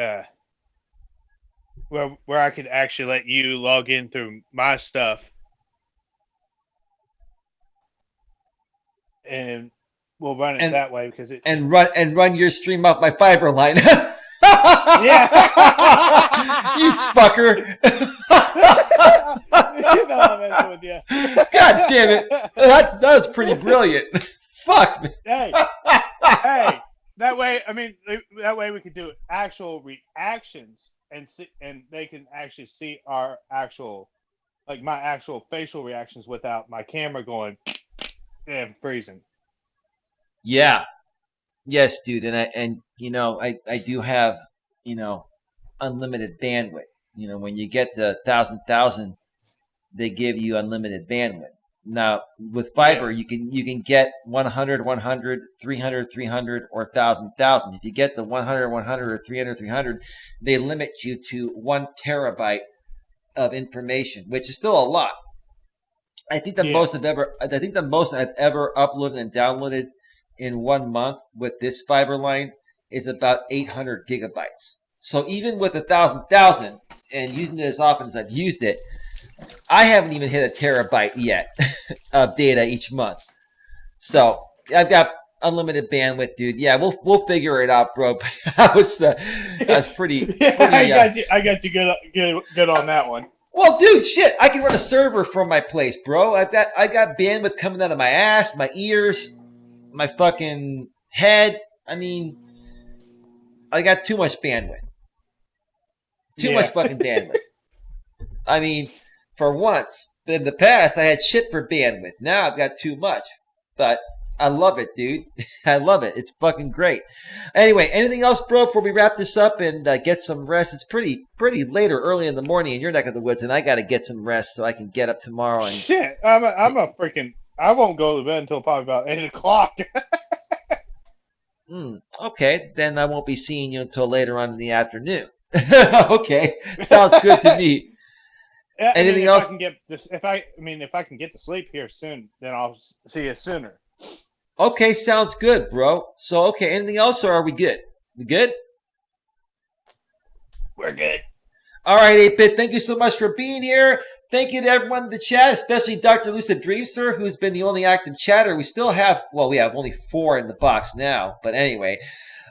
where I could actually let you log in through my stuff, and we'll run it that way because it and run your stream off my fiber line. Yeah, you fucker! God damn it! That was pretty brilliant. Fuck me. Hey, that way. I mean, that way we could do actual reactions and they can actually see our actual, like my actual facial reactions without my camera going and freezing. Yeah. Yes, dude, and I do have unlimited bandwidth. When you get the 1,000, they give you unlimited bandwidth. Now with fiber, you can get 100, 300, 300, or 1,000. If you get the 100, or 300, they limit you to 1 terabyte of information, which is still a lot. I think the most I've ever uploaded and downloaded in 1 month with this fiber line is about 800 gigabytes. So even with 1,000 and using it as often as I've used it, I haven't even hit a terabyte yet of data each month. So I've got unlimited bandwidth, dude. Yeah, we'll figure it out, bro. But that was pretty. I got you good on that one. Well, dude, shit, I can run a server from my place, bro. I got bandwidth coming out of my ass, my ears, my fucking head. I mean, I got too much bandwidth. Too much fucking bandwidth. I mean, for once, in the past, I had shit for bandwidth. Now I've got too much. But I love it, dude. I love it. It's fucking great. Anyway, anything else, bro, before we wrap this up and get some rest? It's pretty late or early in the morning in your neck of the woods, and I got to get some rest so I can get up tomorrow. And shit, I'm a freaking. I won't go to bed until probably about 8 o'clock. Okay, then I won't be seeing you until later on in the afternoon. Okay, sounds good to me. Yeah, anything else? If I can get to sleep here soon, then I'll see you sooner. Okay, sounds good, bro. So, okay, anything else, or are we good? We good? We're good. All right, 8-Bit, thank you so much for being here. Thank you to everyone in the chat, especially Dr. Lucid Dreamster, who's been the only active chatter. We still have, we have only 4 in the box now. But anyway,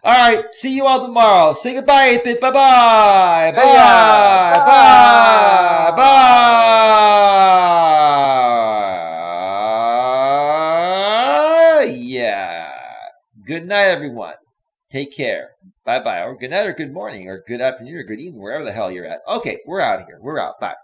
all right, see you all tomorrow. Say goodbye, 8-Bit. Bye-bye. Bye. Bye. Bye. Yeah. Good night, everyone. Take care. Bye-bye. Or good night or good morning or good afternoon or good evening, wherever the hell you're at. Okay, we're out of here. We're out. Bye.